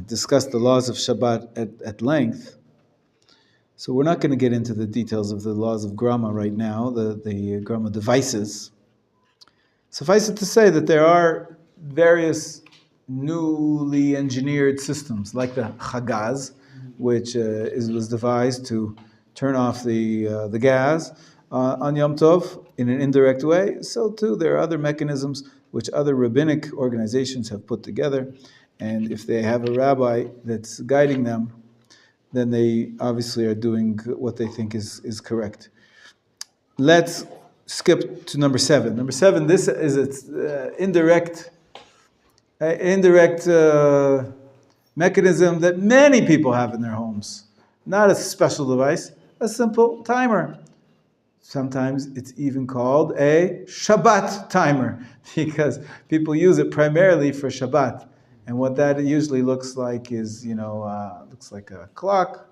discussed the laws of Shabbat at length. So we're not going to get into the details of the laws of Grama right now, the Grama devices. Suffice it to say that there are various newly engineered systems, like the Chagaz, which was devised to turn off the gas on Yom Tov in an indirect way. So too, there are other mechanisms which other rabbinic organizations have put together. And if they have a rabbi that's guiding them, then they obviously are doing what they think is correct. Let's skip to number 7. Number 7, this is its indirect mechanism that many people have in their homes. Not a special device, a simple timer. Sometimes it's even called a Shabbat timer because people use it primarily for Shabbat. And what that usually looks like is, looks like a clock.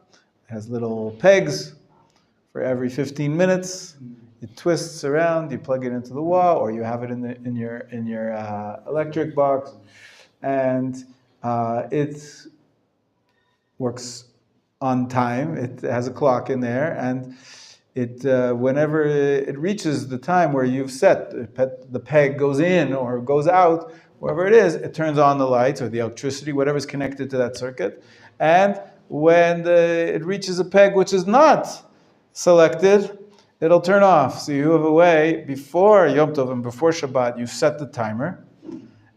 It has little pegs for every 15 minutes. It twists around. You plug it into the wall, or you have it in your electric box, and it works on time. It has a clock in there, and it whenever it reaches the time where you've set, the peg goes in or goes out. Wherever it is, it turns on the lights or the electricity, whatever's connected to that circuit. And when it reaches a peg which is not selected, it'll turn off. So you have a way, before Yom Tov and before Shabbat, you set the timer,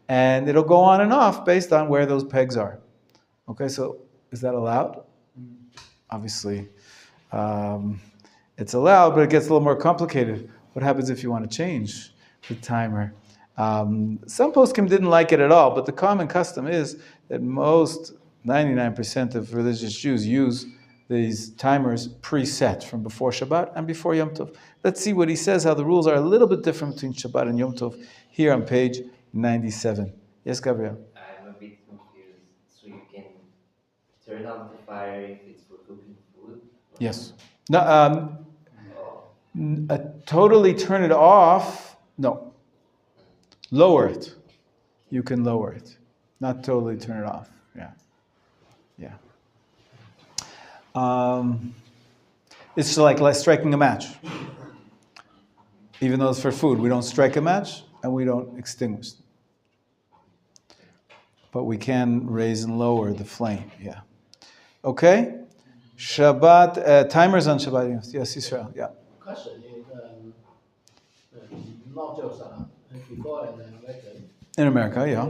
and it'll go on and off based on where those pegs are. Okay, so is that allowed? Obviously, it's allowed, but it gets a little more complicated. What happens if you want to change the timer? Some poskim didn't like it at all, but the common custom is that 99% of religious Jews use these timers preset from before Shabbat and before Yom Tov. Let's see what he says, how the rules are a little bit different between Shabbat and Yom Tov here on page 97. Yes, Gabriel? I'm a bit confused. So you can turn off the fire if it's for cooking food? Yes. No, totally turn it off, no. Lower it. You can lower it. Not totally turn it off. Yeah. It's like striking a match. Even though it's for food, we don't strike a match and we don't extinguish. But we can raise and lower the flame. Yeah. Okay? Shabbat, timers on Shabbat. Yes, Israel. Yeah. Question is, not just before and later. In America, yeah.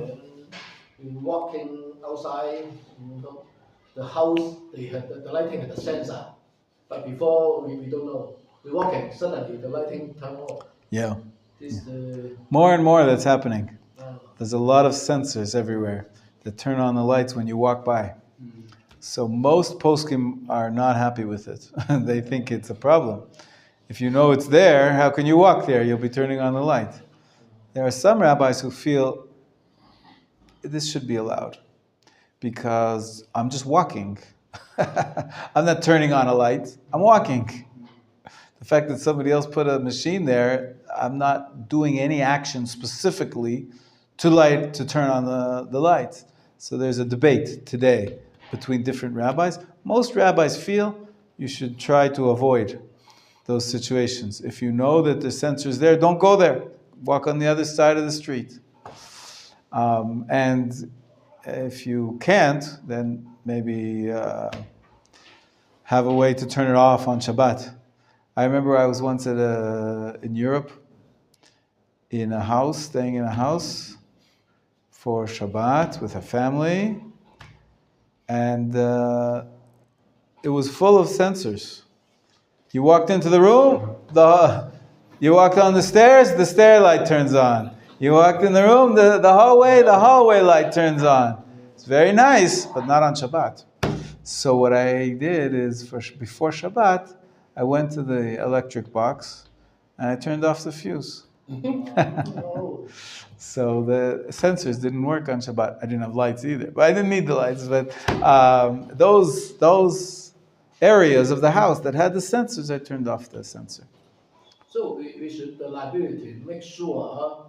We walking outside, the house, the lighting has a sensor. But before, we don't know. We're walking, suddenly the lighting turn off. Yeah. The More and more that's happening. There's a lot of sensors everywhere that turn on the lights when you walk by. So most poskim are not happy with it. They think it's a problem. If you know it's there, how can you walk there? You'll be turning on the light. There are some rabbis who feel this should be allowed because I'm just walking. I'm not turning on a light. I'm walking. The fact that somebody else put a machine there, I'm not doing any action specifically to turn on the lights. So there's a debate today between different rabbis. Most rabbis feel you should try to avoid those situations. If you know that the sensor's there, don't go there. Walk on the other side of the street. And if you can't, then maybe have a way to turn it off on Shabbat. I remember I was once in Europe, staying in a house for Shabbat with a family, and it was full of sensors. You walked into the room, you walked on the stairs, the stair light turns on. You walked in the room, the hallway light turns on. It's very nice, but not on Shabbat. So what I did is, before Shabbat, I went to the electric box and I turned off the fuse. So the sensors didn't work on Shabbat. I didn't have lights either, but I didn't need the lights. But those areas of the house that had the sensors, I turned off the sensor. So we should the liability make sure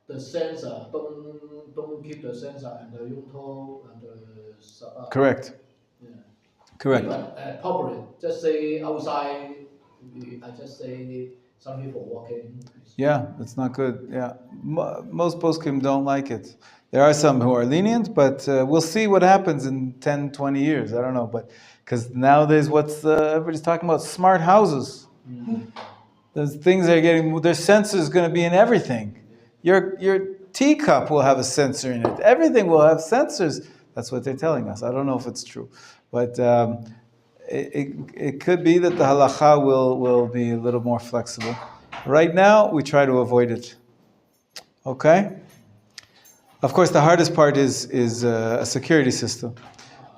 the sensor don't keep the sensor and the Yom and the Sabbath. Correct. Yeah. Correct. Even public, just say outside. I just say some people walking. Yeah, that's not good. Yeah, most poskim don't like it. There are some who are lenient, but we'll see what happens in 10, 20 years. I don't know, but because nowadays everybody's talking about smart houses. Those things are their sensors going to be in everything. Your teacup will have a sensor in it. Everything will have sensors. That's what they're telling us. I don't know if it's true, but it could be that the halacha will be a little more flexible. Right now, we try to avoid it. Okay? Of course, the hardest part is a security system,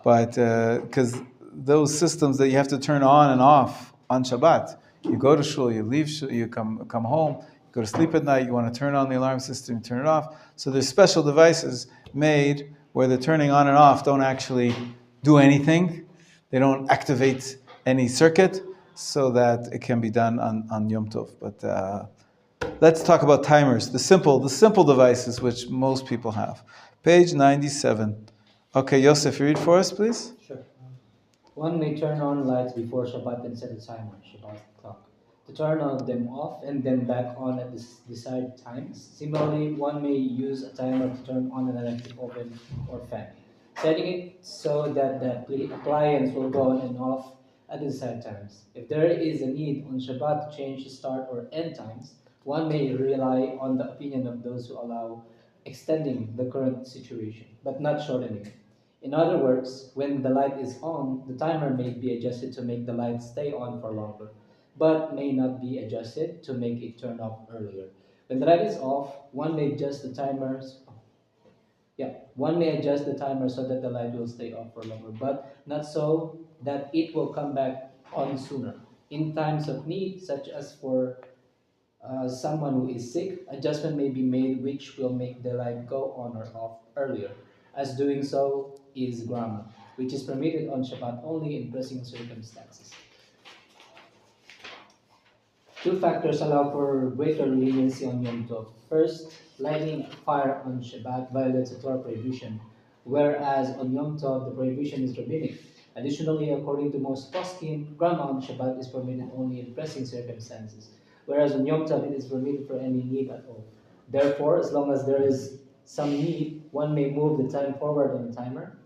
but because those systems that you have to turn on and off on Shabbat, you go to shul, you leave shul, you come home, you go to sleep at night, you want to turn on the alarm system, you turn it off. So there's special devices made where the turning on and off don't actually do anything. They don't activate any circuit, so that it can be done on Yom Tov. But let's talk about timers, the simple devices which most people have. Page 97. Okay, Yosef, you read for us, please. Sure. One may turn on lights before Shabbat and set a timer, Shabbat clock, to turn them off and then back on at the desired times. Similarly, one may use a timer to turn on an electric oven or fan, setting it so that the appliance will go on and off at the desired times. If there is a need on Shabbat to change the start or end times, one may rely on the opinion of those who allow extending the current situation, but not shortening it. In other words, when the light is on, the timer may be adjusted to make the light stay on for longer, but may not be adjusted to make it turn off earlier. When the light is off, one may adjust the timer so that the light will stay off for longer, but not so that it will come back on sooner. In times of need, such as for someone who is sick, adjustment may be made which will make the light go on or off earlier, as doing so is grammar, which is permitted on Shabbat only in pressing circumstances. Two factors allow for greater leniency on Yom Tov. First, lighting a fire on Shabbat violates a Torah prohibition, whereas on Yom Tov the prohibition is rabbinic. Additionally, according to most poskim, grandma on Shabbat is permitted only in pressing circumstances, whereas on Yom Tov it is permitted for any need at all. Therefore, as long as there is some need, one may move the time forward on the timer.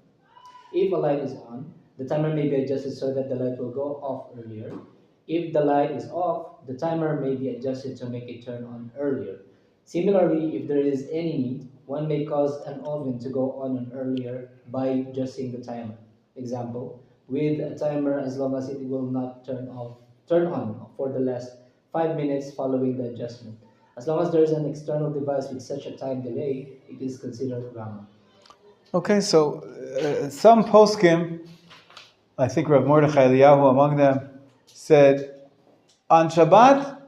If a light is on, the timer may be adjusted so that the light will go off earlier. If the light is off, the timer may be adjusted to make it turn on earlier. Similarly, if there is any need, one may cause an oven to go on earlier by adjusting the timer. Example, with a timer as long as it will not turn on for the last 5 minutes following the adjustment. As long as there is an external device with such a time delay, it is considered grammar. Okay, so some poskim, I think Rav Mordechai Eliyahu among them, said, on Shabbat,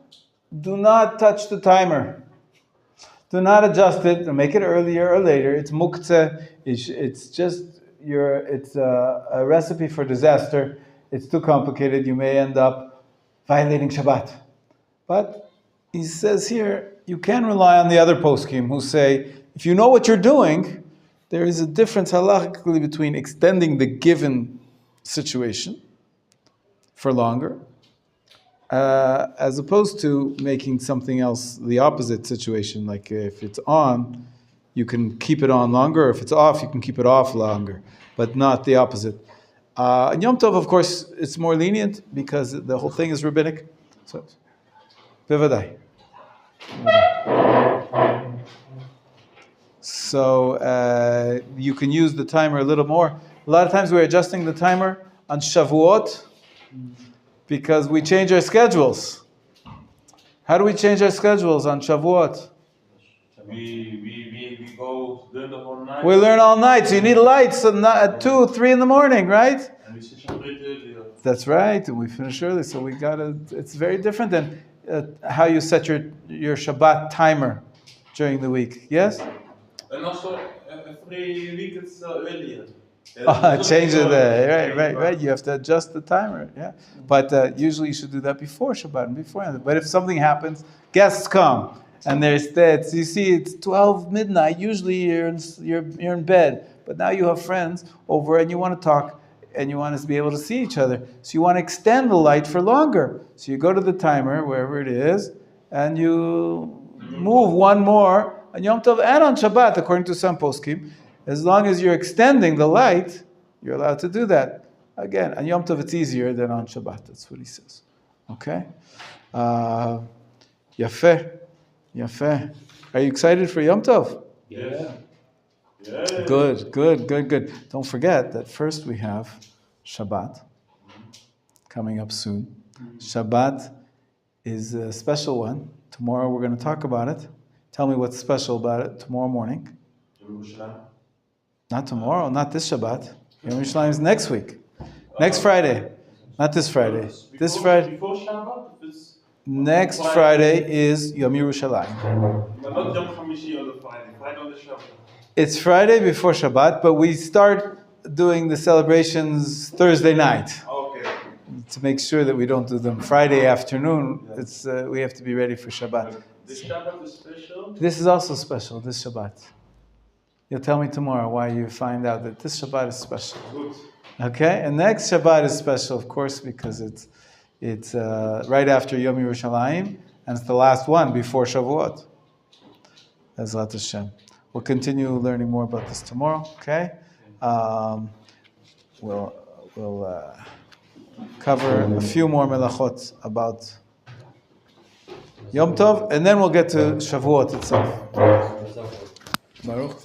do not touch the timer. Do not adjust it or make it earlier or later. It's muktzeh. It's just it's a recipe for disaster. It's too complicated. You may end up violating Shabbat. But he says here, you can rely on the other poskim who say, if you know what you're doing, there is a difference halachically between extending the given situation for longer, as opposed to making something else the opposite situation. Like if it's on, you can keep it on longer. If it's off, you can keep it off longer, but not the opposite. And Yom Tov, of course, it's more lenient because the whole thing is rabbinic. So, bevadai. So you can use the timer a little more. A lot of times we're adjusting the timer on Shavuot because we change our schedules. How do we change our schedules on Shavuot? We go during the whole night. We learn all night, so you need lights at 2, 3 in the morning, right? And we finish earlier. That's right, and we finish early, so we gotta. It's very different than how you set your Shabbat timer during the week. Yes. And also every week it's earlier. Change it there. Right. You have to adjust the timer. Yeah, but usually you should do that before Shabbat and beforehand. But if something happens, guests come. And there's that. So you see, it's 12 midnight. Usually you're in bed, but now you have friends over and you want to talk and you want to be able to see each other. So you want to extend the light for longer. So you go to the timer wherever it is, and you move one more on Yom Tov and on Shabbat, according to some poskim. As long as you're extending the light, you're allowed to do that. Again, on Yom Tov it's easier than on Shabbat. That's what he says. Okay, Yafeh. Yafeh. Are you excited for Yom Tov? Yeah. Good. Don't forget that first we have Shabbat coming up soon. Shabbat is a special one. Tomorrow we're going to talk about it. Tell me what's special about it tomorrow morning. Not tomorrow, not this Shabbat. Yom Yerushalayim is next week. Next Friday. Not this Friday. This Friday. Before Shabbat? Next Friday is Yom Yerushalayim. But not Yom Hamishi on the Friday. Friday on the Shabbat. It's Friday before Shabbat, but we start doing the celebrations Thursday night. Okay. To make sure that we don't do them Friday afternoon. It's we have to be ready for Shabbat. This Shabbat is special? This is also special, this Shabbat. You'll tell me tomorrow why you find out that this Shabbat is special. Good. Okay? And next Shabbat is special, of course, because it's right after Yom Yerushalayim, and it's the last one before Shavuot. Ezrat Hashem. We'll continue learning more about this tomorrow, okay? We'll cover a few more melachot about Yom Tov, and then we'll get to Shavuot itself. Baruch